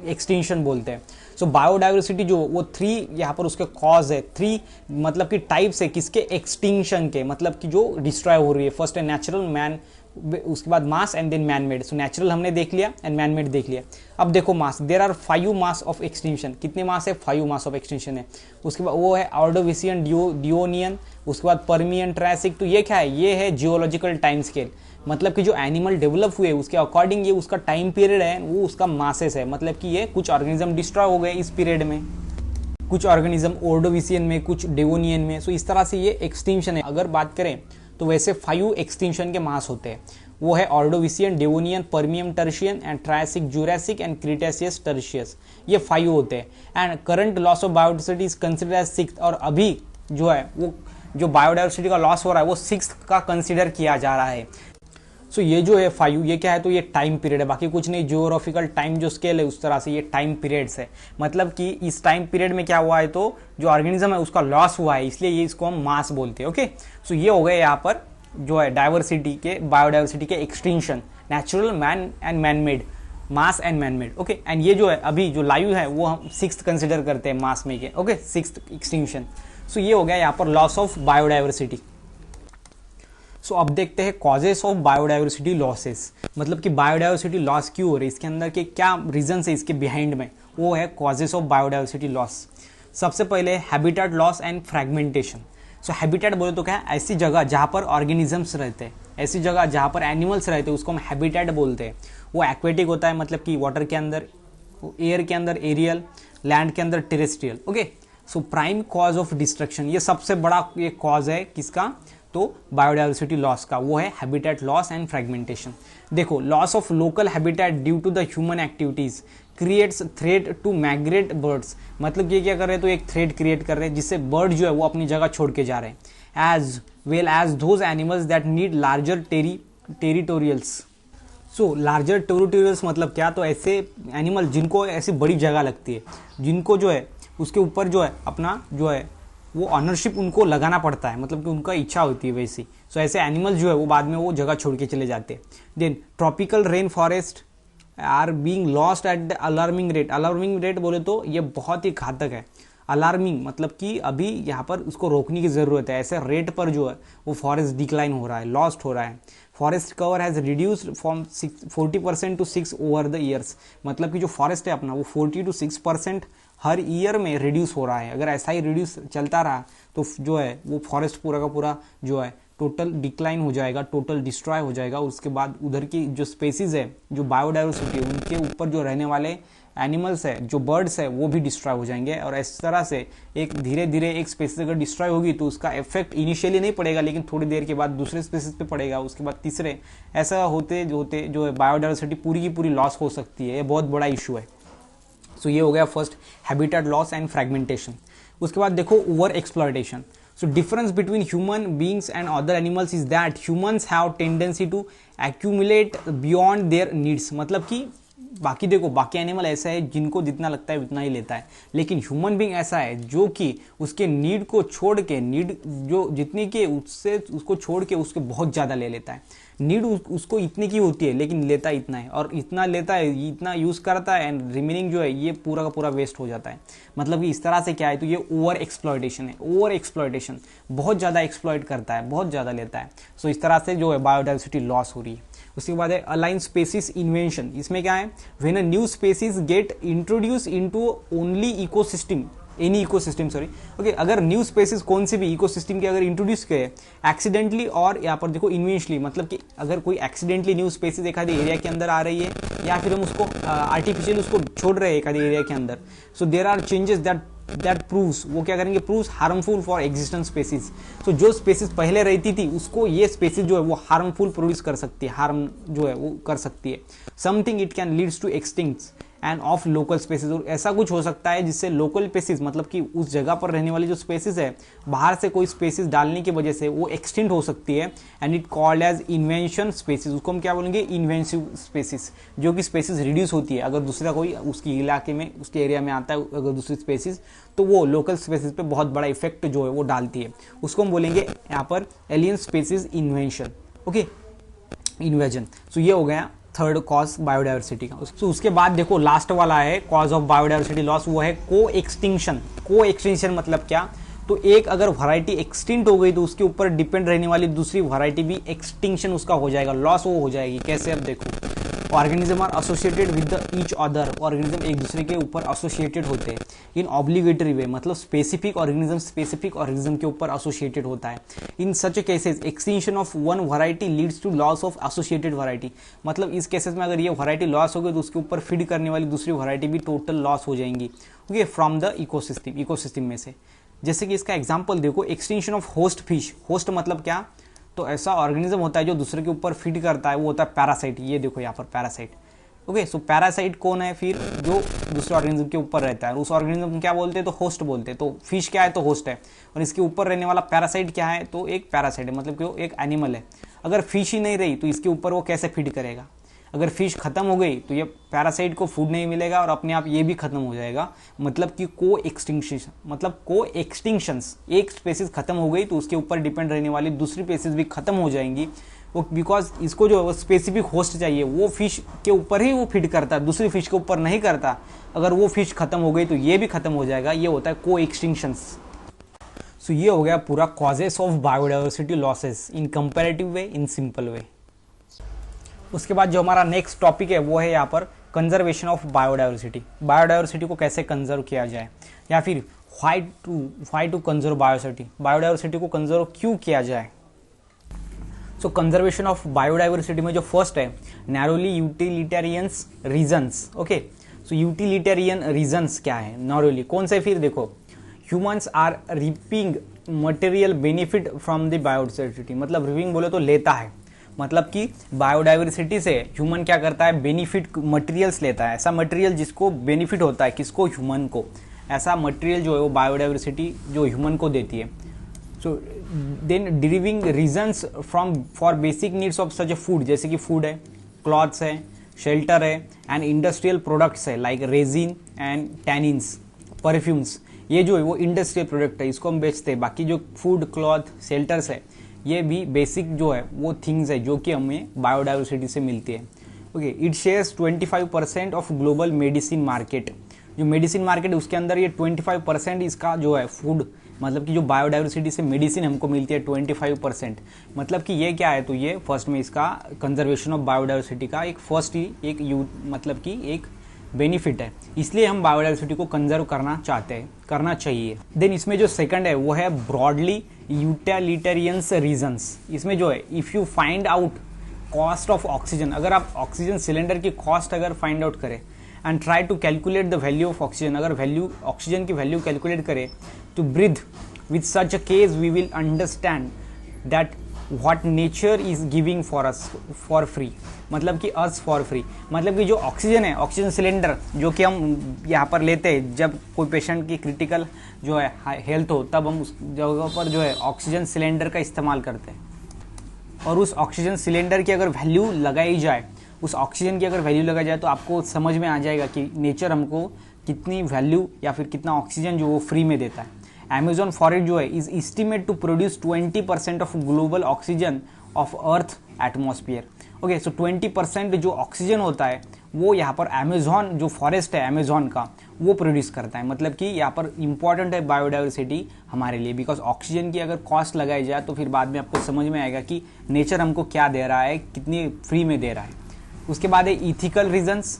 एक्सटिंक्शन बोलते हैं। सो बायोडाइवर्सिटी जो वो 3 यहाँ पर उसके कॉज है, 3 मतलब कि टाइप्स है किसके, एक्सटिंक्शन के, मतलब कि जो डिस्ट्रॉय हो रही है। फर्स्ट है नेचुरल, मैन, उसके बाद mass and then man made. So natural हमने देख लिया एंड मैन मेड देख लिया। अब देखो mass, there are 5 mass of extinction. कितने मास है, 5 मास ऑफ एक्सटिंक्शन है। उसके बाद वो है ऑर्डोविसियन, डिओनियन, उसके बाद पर्मियन, ट्रायसिक। तो ये क्या है, ये है जियोलॉजिकल टाइम स्केल, मतलब कि जो एनिमल डेवलप हुए उसके अकॉर्डिंग ये उसका टाइम पीरियड है, वो उसका मासेस है, मतलब कि ये कुछ ऑर्गेनिज्म डिस्ट्रॉय हो गए इस पीरियड में, कुछ ऑर्गेनिज्म ऑर्डोविसियन में, कुछ डेवोनियन में। सो इस तरह से ये एक्सटिंक्शन है। अगर बात करें तो वैसे 5 एक्सटिंक्शन के मास होते हैं, वो है Ordovician, Devonian, Permian Tertiary and Triassic, Jurassic and Cretaceous Tertiary. ये 5 होते हैं। And current loss of biodiversity is considered as 6th, और अभी जो है वो जो बायोडाइवर्सिटी का लॉस हो रहा है वो 6th का कंसिडर किया जा रहा है। सो ये जो है 5, ये क्या है, तो ये टाइम पीरियड है, बाकी कुछ नहीं। जियोग्राफिकल टाइम जो स्केल है उस तरह से ये टाइम पीरियड्स है, मतलब कि इस टाइम पीरियड में क्या हुआ है, तो जो ऑर्गेनिज्म है उसका लॉस हुआ है, इसलिए ये इसको हम मास बोलते हैं। ओके, सो ये हो गए यहाँ पर जो है डाइवर्सिटी के, बायोडाइवर्सिटी के extinction, natural, man and man made, mass and man made. Okay, and ये जो है अभी जो लाइव है वो हम 6th कंसिडर करते हैं मास में के। Okay, 6th extinction. सो ये हो गया यहाँ पर लॉस ऑफ बायोडाइवर्सिटी। सो अब देखते हैं कॉजेस ऑफ बायोडाइवर्सिटी लॉसेस, मतलब कि बायोडाइवर्सिटी लॉस क्यों हो रही है, इसके अंदर के क्या रीजन है इसके बिहाइंड में, वो है कॉजेस ऑफ बायोडाइवर्सिटी लॉस। सबसे पहले habitat loss and fragmentation. So habitat बोले तो क्या है, ऐसी जगह जहाँ पर ऑर्गेनिजम्स रहते हैं, ऐसी जगह जहाँ पर एनिमल्स रहते हैं उसको हम हैबिटेट बोलते हैं। वो एक्वेटिक होता है, मतलब कि वाटर के अंदर, एयर के अंदर एरियल, लैंड के अंदर terrestrial. Okay, so prime cause of destruction, ये सबसे बड़ा ये कॉज है किसका, तो बायोडाइवर्सिटी लॉस का, वो है हैबिटेट लॉस एंड फ्रैगमेंटेशन। देखो, loss of local habitat due to the human activities creates threat to migrate birds, मतलब ये क्या कर रहे हैं, तो एक थ्रेट क्रिएट कर रहे हैं जिससे बर्ड जो है वो अपनी जगह छोड़ के जा रहे हैं, as well as those animals that need larger territorials. So larger territorials मतलब क्या, तो ऐसे एनिमल जिनको ऐसी बड़ी जगह लगती है, जिनको जो है उसके ऊपर जो है अपना जो है वो ऑनरशिप उनको लगाना पड़ता है, मतलब कि उनका इच्छा होती है वैसी। सो ऐसे एनिमल्स जो है वो बाद में वो जगह छोड़ के चले जाते हैं। Then tropical rain forest are being lost at the alarming rate. Alarming rate बोले तो ये बहुत ही घातक है। अलार्मिंग मतलब कि अभी यहाँ पर उसको रोकने की ज़रूरत है, ऐसे रेट पर जो है वो फॉरेस्ट डिक्लाइन हो रहा है, लॉस्ट हो रहा है। Forest cover has reduced from 40% to 6 over the years, मतलब कि जो फॉरेस्ट है अपना वो 40 to 6% हर ईयर में रिड्यूस हो रहा है। अगर ऐसा ही रिड्यूस चलता रहा तो जो है वो फॉरेस्ट पूरा का पूरा जो है टोटल डिक्लाइन हो जाएगा, टोटल डिस्ट्रॉय हो जाएगा। उसके बाद उधर की जो स्पेसीज है, जो बायोडाइवर्सिटी है, उनके ऊपर जो रहने वाले एनिमल्स है, जो बर्ड्स है, वो भी डिस्ट्रॉय हो जाएंगे। और इस तरह से एक धीरे धीरे एक स्पेसीज अगर डिस्ट्रॉय होगी तो उसका इफेक्ट इनिशियली नहीं पड़ेगा, लेकिन थोड़ी देर के बाद दूसरे स्पेसीज पे पड़ेगा, उसके बाद तीसरे, ऐसा होते होते जो बायोडाइवर्सिटी पूरी की पूरी लॉस हो सकती है। ये बहुत बड़ा इशू है। सो ये हो गया first, habitat loss and fragmentation. उसके बाद देखो over exploitation. So difference between human beings and other animals is that humans have tendency to accumulate beyond their needs, मतलब कि बाकी देखो बाकी एनिमल ऐसा है जिनको जितना लगता है उतना ही लेता है, लेकिन ह्यूमन बींग ऐसा है जो कि उसके नीड को छोड़ के, नीड जो जितनी की उससे उसको छोड़ के उसके बहुत ज़्यादा ले लेता है। नीड उसको इतनी की होती है लेकिन लेता इतना है, और इतना लेता है, इतना यूज़ करता है, एंड रिमेनिंग जो है ये पूरा का पूरा वेस्ट हो जाता है। मतलब कि इस तरह से क्या है, तो ये ओवर एक्सप्लॉयटेशन है। ओवर एक्सप्लॉयटेशन बहुत ज़्यादा एक्सप्लॉयट करता है, बहुत ज़्यादा लेता है। सो इस तरह से जो है बायोडाइवर्सिटी लॉस हो रही है। उसके बाद है अलाइन स्पेसिस इन्वेंशन। इसमें क्या है, when a new species get introduce into only ecosystem, any ecosystem sorry, okay, अगर न्यू स्पेसिस कौन से भी इकोसिस्टम के अगर इंट्रोड्यूस किए एक्सीडेंटली, और यहाँ पर देखो इन्वेंशली, मतलब कि अगर कोई एक्सीडेंटली न्यू स्पेसिस एक आधे एरिया के अंदर आ रही है, या फिर हम उसको आर्टिफिशियली उसको छोड़ रहे हैं एक आधे एरिया के अंदर, so there are changes that that proves, वो क्या करेंगे, proves harmful for existent species. तो जो स्पेसीज पहले रहती थी उसको ये स्पेसीज जो है वो हार्मफुल प्रोड्यूस कर सकती है, हार्म जो है वो कर सकती है। Something it can leads to extincts and of local species, और ऐसा कुछ हो सकता है जिससे लोकल स्पेसीज मतलब कि उस जगह पर रहने वाली जो स्पेसीज है, बाहर से कोई स्पेसीज डालने की वजह से वो एक्सटिंक्ट हो सकती है। And it called as invention species, उसको हम क्या बोलेंगे, इन्वेंसिव स्पेसीज, जो कि स्पेसीज रिड्यूस होती है अगर दूसरा कोई उसकी इलाके में उसके एरिया में आता है अगर दूसरी स्पेसीज, तो वो लोकल स्पेसीज पे बहुत बड़ा इफेक्ट जो है वो डालती है। उसको हम बोलेंगे यहाँ पर alien species invention, okay, invasion. So ये हो गया थर्ड कॉज बायोडाइवर्सिटी का। तो उसके बाद देखो लास्ट वाला है कॉज ऑफ बायोडाइवर्सिटी लॉस, वो है को एक्सटिंक्शन। को एक्सटिंक्शन मतलब क्या, तो एक अगर वैरायटी एक्सटिंक्ट हो गई तो उसके ऊपर डिपेंड रहने वाली दूसरी वैरायटी भी एक्सटिंक्शन उसका हो जाएगा, लॉस वो हो जाएगी। कैसे, अब देखो, organism are associated with the each other, organism एक दूसरे के ऊपर एसोसिएटेड होते हैं इन ऑब्लिगेटरी वे, मतलब स्पेसिफिक ऑर्गेनिज्म के ऊपर एसोसिएटेड होता है। In such cases extinction of one variety leads to loss of associated variety, मतलब इस केसेस में अगर ये वैरायटी लॉस हो गई तो उसके ऊपर फीड करने वाली दूसरी वैरायटी भी टोटल लॉस हो जाएंगी, ओके, फ्रॉम द इकोसिस्टम में से। जैसे कि इसका एग्जांपल देखो, extinction of host fish. Host मतलब क्या, तो ऐसा ऑर्गेनिज्म होता है जो दूसरे के ऊपर फीड करता है, वो होता है पैरासाइट। ये देखो यहाँ पर पैरासाइट, ओके। सो पैरासाइट कौन है फिर, जो दूसरे ऑर्गेनिज्म के ऊपर रहता है, उस ऑर्गेनिज्म को क्या बोलते हैं, तो होस्ट बोलते हैं। तो फिश क्या है, तो होस्ट है, और इसके ऊपर रहने वाला पैरासाइट क्या है, तो एक पैरासाइट है, मतलब कि वो एक एनिमल है। अगर फिश ही नहीं रही तो इसके ऊपर वो कैसे फीड करेगा। अगर फिश खत्म हो गई तो ये पैरासाइट को फूड नहीं मिलेगा और अपने आप ये भी खत्म हो जाएगा, मतलब कि को एक्सटिंक्शन, मतलब को एक्सटिंक्शंस, एक स्पेसीज खत्म हो गई तो उसके ऊपर डिपेंड रहने वाली दूसरी स्पेसीज भी खत्म हो जाएंगी, वो बिकॉज इसको जो स्पेसिफिक होस्ट चाहिए वो फिश के ऊपर ही वो फीड करता है, दूसरी फिश के ऊपर नहीं करता। अगर वो फिश खत्म हो गई तो ये भी खत्म हो जाएगा, ये होता है को एक्सटिंक्शंस। सो ये हो गया पूरा causes of biodiversity losses in comparative way, in simple way. उसके बाद जो हमारा नेक्स्ट टॉपिक है वो है यहाँ पर कंजर्वेशन ऑफ बायोडाइवर्सिटी। बायोडाइवर्सिटी को कैसे कंजर्व किया जाए, या फिर why to conserve biodiversity, biodiversity को कंजर्व क्यों किया जाए। सो कंजर्वेशन ऑफ बायोडाइवर्सिटी में जो फर्स्ट है narrowly utilitarians reasons, okay. So utilitarian reasons क्या है, नैरोली कौन से, फिर देखो, humans are reaping material benefit from the biodiversity, मतलब रिपिंग बोले तो लेता है, मतलब कि बायोडाइवर्सिटी से ह्यूमन क्या करता है, बेनिफिट मटेरियल्स लेता है, ऐसा मटेरियल जिसको बेनिफिट होता है, किसको, ह्यूमन को, ऐसा मटेरियल जो है वो बायोडाइवर्सिटी जो ह्यूमन को देती है। So then deriving reasons from for basic needs of such a food, जैसे कि फूड है, क्लॉथ्स है, शेल्टर है, एंड इंडस्ट्रियल प्रोडक्ट्स है like resin and tannins, perfumes, ये जो है वो इंडस्ट्रियल प्रोडक्ट है, इसको हम बेचते हैं। बाकी जो फूड, क्लॉथ, शेल्टर्स है, ये भी बेसिक जो है वो थिंग्स है जो कि हमें बायोडाइवर्सिटी से मिलती है, okay. It shares 25% of global medicine market, जो मेडिसिन मार्केट है उसके अंदर ये 25% इसका जो है फूड, मतलब कि जो बायोडाइवर्सिटी से मेडिसिन हमको मिलती है 25%, मतलब कि ये क्या है, तो ये फर्स्ट में इसका कंजर्वेशन ऑफ बायोडाइवर्सिटी का एक फर्स्ट ही एक मतलब कि एक बेनिफिट है, इसलिए हम बायोडाइवर्सिटी को कंजर्व करना चाहते हैं, करना चाहिए। देन इसमें जो सेकंड है वो है ब्रॉडली यूटिलिटेरियंस रीजंस। इसमें जो है if you find out cost of oxygen, अगर आप ऑक्सीजन सिलेंडर की कॉस्ट अगर फाइंड आउट करें and try to calculate the value of oxygen, अगर वैल्यू ऑक्सीजन की वैल्यू कैलकुलेट करें to breathe with such a case we will understand that what nature is giving for us for free, मतलब कि अस for free, मतलब कि जो oxygen है, oxygen cylinder जो कि हम यहाँ पर लेते हैं जब कोई पेशेंट की क्रिटिकल जो है हेल्थ हो, तब हम उस जगह पर जो है ऑक्सीजन सिलेंडर का इस्तेमाल करते हैं। और उस ऑक्सीजन सिलेंडर की अगर वैल्यू लगाई जाए, उस ऑक्सीजन की अगर वैल्यू लगाई जाए तो आपको समझ में आ जाएगा कि नेचर हमको कितनी वैल्यू या फिर कितना ऑक्सीजन जो वो फ्री में देता है। अमेजॉन फॉरेस्ट जो है is estimate to produce 20% of global oxygen of earth atmosphere, okay. So 20% जो ऑक्सीजन होता है वो यहाँ पर अमेजॉन जो फॉरेस्ट है अमेजॉन का वो प्रोड्यूस करता है, मतलब कि यहाँ पर इंपॉर्टेंट है बायोडाइवर्सिटी हमारे लिए, बिकॉज ऑक्सीजन की अगर कॉस्ट लगाई जाए तो फिर बाद में आपको समझ में आएगा कि नेचर हमको क्या दे रहा है, कितनी फ्री में दे रहा है। उसके बाद है इथिकल रीजंस।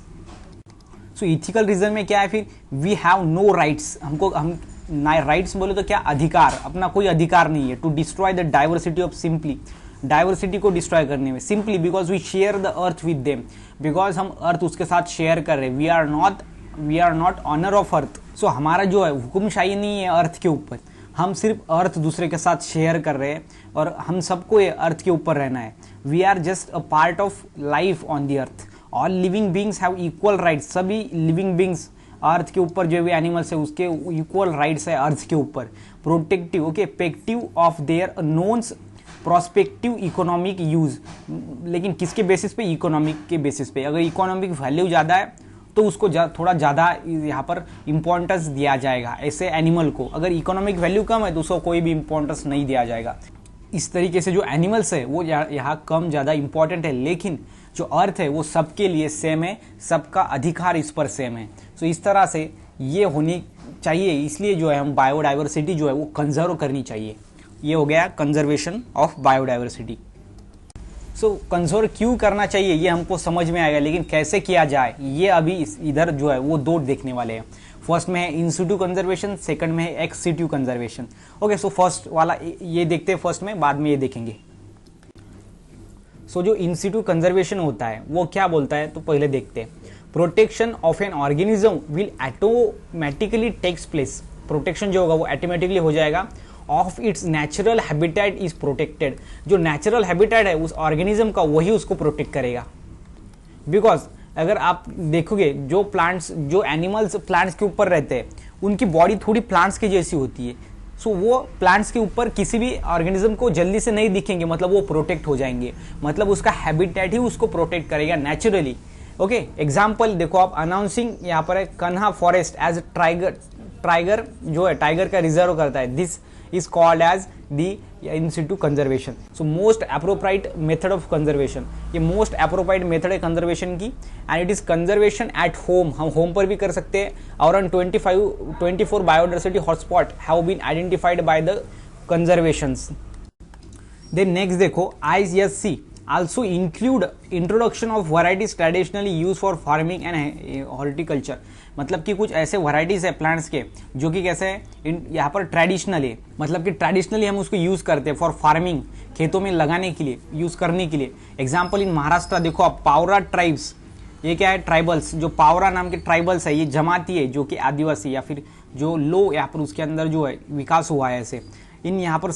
सो इथिकल रीजन में क्या है, फिर वी हैव नो राइट्स, हमको हम राइट्स बोले तो क्या, अधिकार, अपना कोई अधिकार नहीं है to destroy the diversity of, simply diversity को डिस्ट्रॉय करने में, simply because we share the earth with them, because हम अर्थ उसके साथ शेयर कर रहे हैं। We are not owner of earth, so हमारा जो है हुक्मशाही नहीं है अर्थ के ऊपर, हम सिर्फ अर्थ दूसरे के साथ शेयर कर रहे हैं और हम सबको ये अर्थ के ऊपर रहना है। We are just a part of life on the earth. All living beings have equal rights. सभी लिविंग बींग्स अर्थ के ऊपर जो भी एनिमल्स है उसके इक्वल राइट्स है अर्थ के ऊपर। प्रोटेक्टिव ओके पेक्टिव of their knowns prospective economic use, लेकिन किसके बेसिस पे? इकोनॉमिक के बेसिस पे। अगर इकोनॉमिक वैल्यू ज़्यादा है तो उसको थोड़ा ज़्यादा यहाँ पर इम्पोर्टेंस दिया जाएगा ऐसे एनिमल को। अगर इकोनॉमिक वैल्यू कम है तो उसको कोई भी इम्पोर्टेंस नहीं दिया जाएगा। इस तरीके से जो एनिमल्स है वो यहाँ कम ज़्यादा इंपॉर्टेंट है, लेकिन जो अर्थ है वो सबके लिए सेम है, सबका अधिकार इस पर सेम है। सो इस तरह से ये होनी चाहिए, इसलिए जो है हम बायोडाइवर्सिटी जो है वो कंजर्व करनी चाहिए। ये हो गया conservation of biodiversity. So conserve क्यों करना चाहिए ये हमको समझ में आएगा, लेकिन कैसे किया जाए ये अभी इधर जो है वो दो देखने वाले हैं। फर्स्ट में है इन सिटू कंजर्वेशन, सेकंड में है ex situ conservation. Okay, so first वाला ये देखते हैं फर्स्ट में, बाद में ये देखेंगे। सो जो इन सिटू कंजर्वेशन होता है वो क्या बोलता है, तो पहले देखते हैं। Protection of an organism will automatically takes place. Protection जो होगा वो ऑटोमेटिकली हो जाएगा of its natural habitat is protected. जो नेचुरल हैबिटेट है उस ऑर्गेनिज्म का वही उसको प्रोटेक्ट करेगा। बिकॉज अगर आप देखोगे जो प्लांट्स, जो एनिमल्स प्लांट्स के ऊपर रहते हैं उनकी बॉडी थोड़ी प्लांट्स की जैसी होती है। सो वो प्लांट्स के ऊपर किसी भी ऑर्गेनिज्म को जल्दी से नहीं दिखेंगे, मतलब वो प्रोटेक्ट हो जाएंगे, मतलब उसका हैबिटेट ही उसको प्रोटेक्ट करेगा नेचुरली। ओके, एग्जाम्पल देखो आप, अनाउंसिंग यहाँ पर है कन्हा फॉरेस्ट एज टाइगर। टाइगर जो है टाइगर का रिजर्व करता है। This is called as the in situ conservation. So most appropriate method of conservation, ये most appropriate method है conservation की, and it is conservation at home. हम home पर भी कर सकते हैं। Around 24 biodiversity hotspot have been identified by the conservations. Then next देखो ISC also include introduction of varieties traditionally used for farming and horticulture. मतलब कि कुछ ऐसे वैरायटीज है प्लांट्स के जो कि कैसे है यहाँ पर ट्रेडिशनली, मतलब कि ट्रेडिशनली हम उसको यूज करते हैं फॉर फार्मिंग, खेतों में लगाने के लिए, यूज करने के लिए। एग्जांपल इन महाराष्ट्र देखो आप, पावरा ट्राइब्स। ये क्या है? ट्राइबल्स। जो पावरा नाम के ट्राइबल्स है ये जमाती है जो कि आदिवासी या फिर जो लो यहाँ पर उसके अंदर जो है विकास हुआ है ऐसे। इन यहाँ पर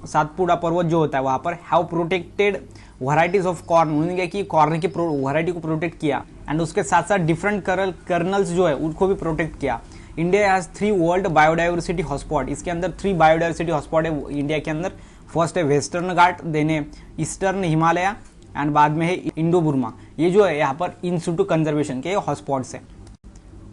सातपुड़ा पर्वत जो होता है वहां पर have protected varieties of corn. उन्होंने क्या कि कॉर्न की वैरायटी को प्रोटेक्ट किया, एंड उसके साथ साथ डिफरेंट कर्नल्स जो है उनको भी प्रोटेक्ट किया। India has 3 world biodiversity hotspot. इसके अंदर 3 बायोडाइवर्सिटी हॉटस्पॉट है इंडिया के अंदर। फर्स्ट है वेस्टर्न घाट, देन है ईस्टर्न हिमालय, एंड बाद में है इंडो बुर्मा। ये जो है यहाँ पर इन सिटू कंजर्वेशन के हॉटस्पॉट्स है।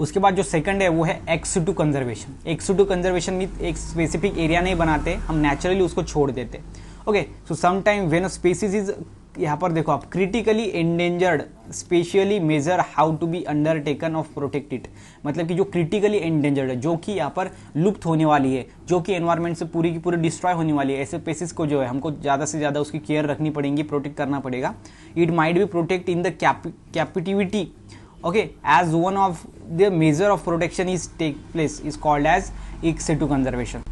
उसके बाद जो सेकंड है वो है ex situ conservation. Ex situ conservation में एक स्पेसिफिक एरिया नहीं बनाते, हम नेचुरली उसको छोड़ देते। Okay, so some time when a species is, यहाँ पर देखो आप, critically endangered specially major how to be undertaken of protect it. मतलब कि जो क्रिटिकली एंडेंजर्ड है, जो कि यहाँ पर लुप्त होने वाली है, जो कि एनवायरमेंट से पूरी की पूरी डिस्ट्रॉय होने वाली है, ऐसे स्पीसीज को जो है हमको ज़्यादा से ज़्यादा उसकी केयर रखनी पड़ेगी, प्रोटेक्ट करना पड़ेगा। It might be protect in the captivity. Okay, as one of the measure of protection is take place is called as ex situ conservation.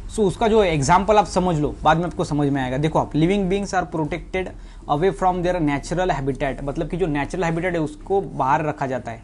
So उसका जो एग्जाम्पल आप समझ लो, बाद में आपको समझ में आएगा। देखो आप, living beings are protected away from their natural habitat. मतलब कि जो नेचुरल हैबिटेट है उसको बाहर रखा जाता है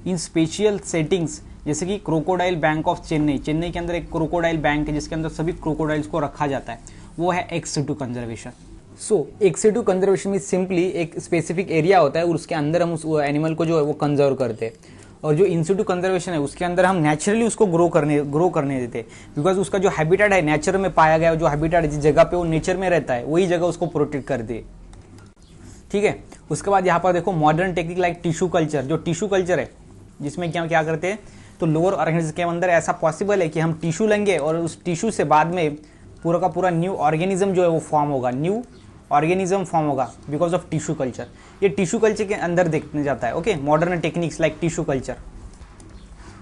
इन स्पेशल सेटिंग्स, जैसे कि crocodile bank of Chennai. Chennai के अंदर एक क्रोकोडाइल बैंक है जिसके अंदर सभी क्रोकोडाइल्स को रखा जाता है, वो है एक्स सिटू कंजर्वेशन। सो एक्स सिटू कंजर्वेशन में सिंपली एक स्पेसिफिक एरिया होता है और उसके अंदर हम उस एनिमल को जो है वो कंजर्व करते हैं। और जो इन सिटू कंजर्वेशन है उसके अंदर हम नेचुरली उसको ग्रो करने देते हैं, बिकॉज उसका जो हैबिटेट है नेचर में पाया गया, जो हैबिटेट है जिस जगह पे वो नेचर में रहता है वही जगह उसको प्रोटेक्ट कर दे। ठीक है, उसके बाद यहाँ पर देखो modern technique like tissue culture. जो टिश्यू कल्चर है जिसमें क्या करते हैं, तो लोअर ऑर्गेनिज्म के अंदर ऐसा पॉसिबल है कि हम टिश्यू लेंगे और उस टिश्यू से बाद में पूरा का पूरा न्यू ऑर्गेनिज्म जो है वो फॉर्म होगा, न्यू ऑर्गेनिज्म फॉर्म होगा बिकॉज ऑफ टिश्यू कल्चर। ये टिश्यू कल्चर के अंदर देखने जाता है। Okay, modern techniques like tissue culture.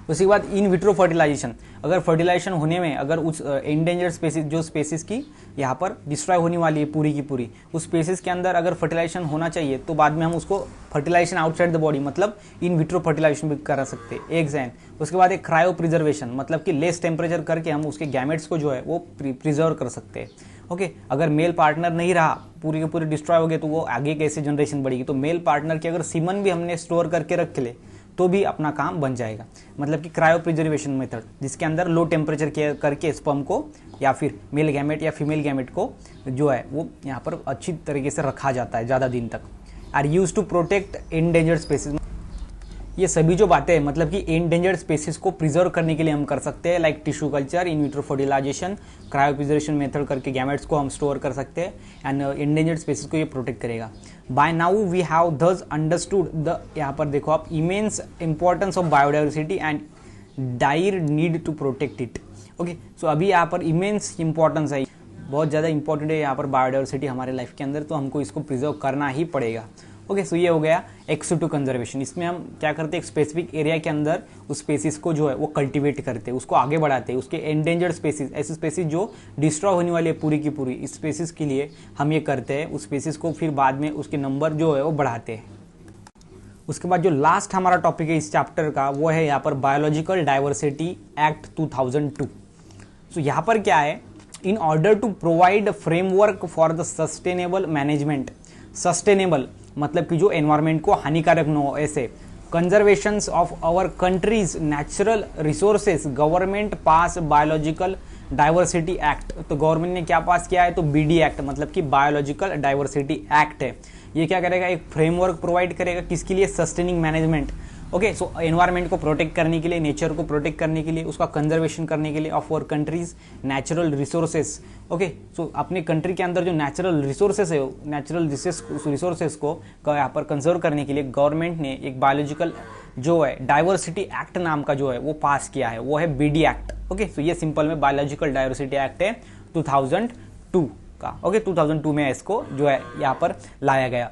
उसके बाद इन विट्रो फर्टिलाइजेशन। अगर फर्टिलाइजेशन होने में अगर उस एंडेंजर्ड स्पेसीज, जो स्पेसीज की यहाँ पर डिस्ट्रॉय होने वाली है पूरी की पूरी, उस स्पेसीज के अंदर अगर फर्टिलाइजेशन होना चाहिए तो बाद में हम उसको फर्टिलाइजेशन आउटसाइड द बॉडी, मतलब इन विट्रो फर्टिलाइजेशन भी करा सकते हैं। एग्स एंड उसके बाद एक क्रायो प्रिजर्वेशन, मतलब कि लेस टेम्परेचर करके हम उसके गैमेट्स को जो है वो प्रिजर्व कर सकते हैं। ओके, अगर मेल पार्टनर नहीं रहा, पूरी के पूरे डिस्ट्रॉय हो गए, तो वो आगे कैसे जनरेशन बढ़ेगी। तो मेल पार्टनर के अगर सीमन भी हमने स्टोर करके रख ले तो भी अपना काम बन जाएगा। मतलब कि क्रायो प्रिजर्वेशन मेथड, जिसके अंदर लो टेम्परेचर करके स्पर्म को या फिर मेल गैमेट या फीमेल गैमेट को जो है वो यहाँ पर अच्छी तरीके से रखा जाता है ज़्यादा दिन तक। Are used to protect endangered species. ये सभी जो बातें हैं मतलब कि एंडेंजर्ड स्पेसीज को प्रिजर्व करने के लिए हम कर सकते हैं, like tissue culture, in vitro fertilisation, cryopreservation method करके गैमेट्स को हम स्टोर कर सकते हैं एंड एंडेंजर्ड स्पेसीज को ये प्रोटेक्ट करेगा। By now we have thus understood the, यहाँ पर देखो आप, immense importance of biodiversity and dire need to protect it. Okay, so अभी यहाँ पर इमेंस इंपॉर्टेंस है, बहुत ज़्यादा इंपॉर्टेंट है यहाँ पर बायोडाइवर्सिटी हमारे लाइफ के अंदर, तो हमको इसको प्रिजर्व करना ही पड़ेगा। ओके, सो ये हो गया एक्स2 कंजर्वेशन। इसमें हम क्या करते हैं, एक स्पेसिफिक एरिया के अंदर उस स्पेसीज को जो है वो कल्टीवेट करते हैं, उसको आगे बढ़ाते हैं। उसके एंडेंजर्ड स्पेसीज, ऐसी स्पेसीज जो डिस्ट्रॉय होने वाली है पूरी की पूरी, इस स्पेसीज के लिए हम ये करते हैं। उस स्पेसीज को फिर बाद में उसके नंबर जो है वो बढ़ाते हैं। उसके बाद जो लास्ट हमारा टॉपिक है इस चैप्टर का वो है यहाँ पर बायोलॉजिकल डाइवर्सिटी एक्ट 2002। सो यहाँ पर क्या है, in order to provide framework for the sustainable management, sustainable मतलब कि जो एनवायरमेंट को हानिकारक न हो ऐसे, conservation of our country's natural resources, government pass biological diversity act. तो गवर्नमेंट ने क्या पास किया है, तो बीडी एक्ट, मतलब कि बायोलॉजिकल डाइवर्सिटी एक्ट है। ये क्या करेगा, एक फ्रेमवर्क प्रोवाइड करेगा, किसके लिए, सस्टेनिंग मैनेजमेंट। ओके, सो एनवायरमेंट को प्रोटेक्ट करने के लिए, नेचर को प्रोटेक्ट करने के लिए, उसका कंजर्वेशन करने के लिए of our country's natural resources. Okay, so अपने कंट्री के अंदर जो नेचुरल रिसोर्सेस है, नेचुरल रिसोर्सेस को यहाँ पर कंजर्व करने के लिए गवर्नमेंट ने एक बायोलॉजिकल जो है डाइवर्सिटी एक्ट नाम का जो है वो पास किया है, वो है बीडी एक्ट। ओके, सो ये सिंपल में बायोलॉजिकल डाइवर्सिटी एक्ट है 2002 का। ओके, 2002 में इसको जो है यहाँ पर लाया गया।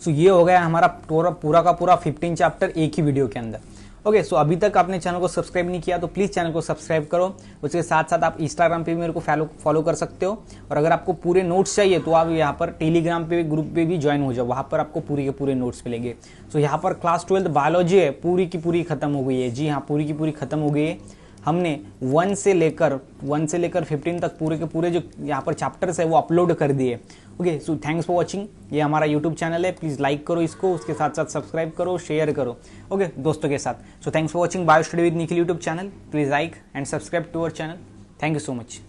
सो ये हो गया हमारा पूरा का पूरा 15 चैप्टर एक ही वीडियो के अंदर। ओके, सो अभी तक आपने चैनल को सब्सक्राइब नहीं किया तो प्लीज़ चैनल को सब्सक्राइब करो। उसके साथ साथ आप इंस्टाग्राम पे भी मेरे को फॉलो कर सकते हो, और अगर आपको पूरे नोट्स चाहिए तो आप यहाँ पर टेलीग्राम पे ग्रुप पे भी ज्वाइन हो जाओ, वहाँ पर आपको पूरे के पूरे नोट्स मिलेंगे। सो यहाँ पर क्लास 12 बायोलॉजी है पूरी की पूरी खत्म हो गई है। जी हाँ, पूरी की पूरी खत्म हो गई है। हमने 1 से लेकर 15 तक पूरे के पूरे जो यहाँ पर चैप्टर्स है वो अपलोड कर दिए। Okay, so thanks for watching. ये हमारा यूट्यूब चैनल है, प्लीज़ लाइक करो इसको, उसके साथ साथ सब्सक्राइब करो, शेयर करो ओके दोस्तों के साथ। So thanks for watching bio study with Nikhil YouTube channel. Please like and subscribe to our channel. Thank you so much.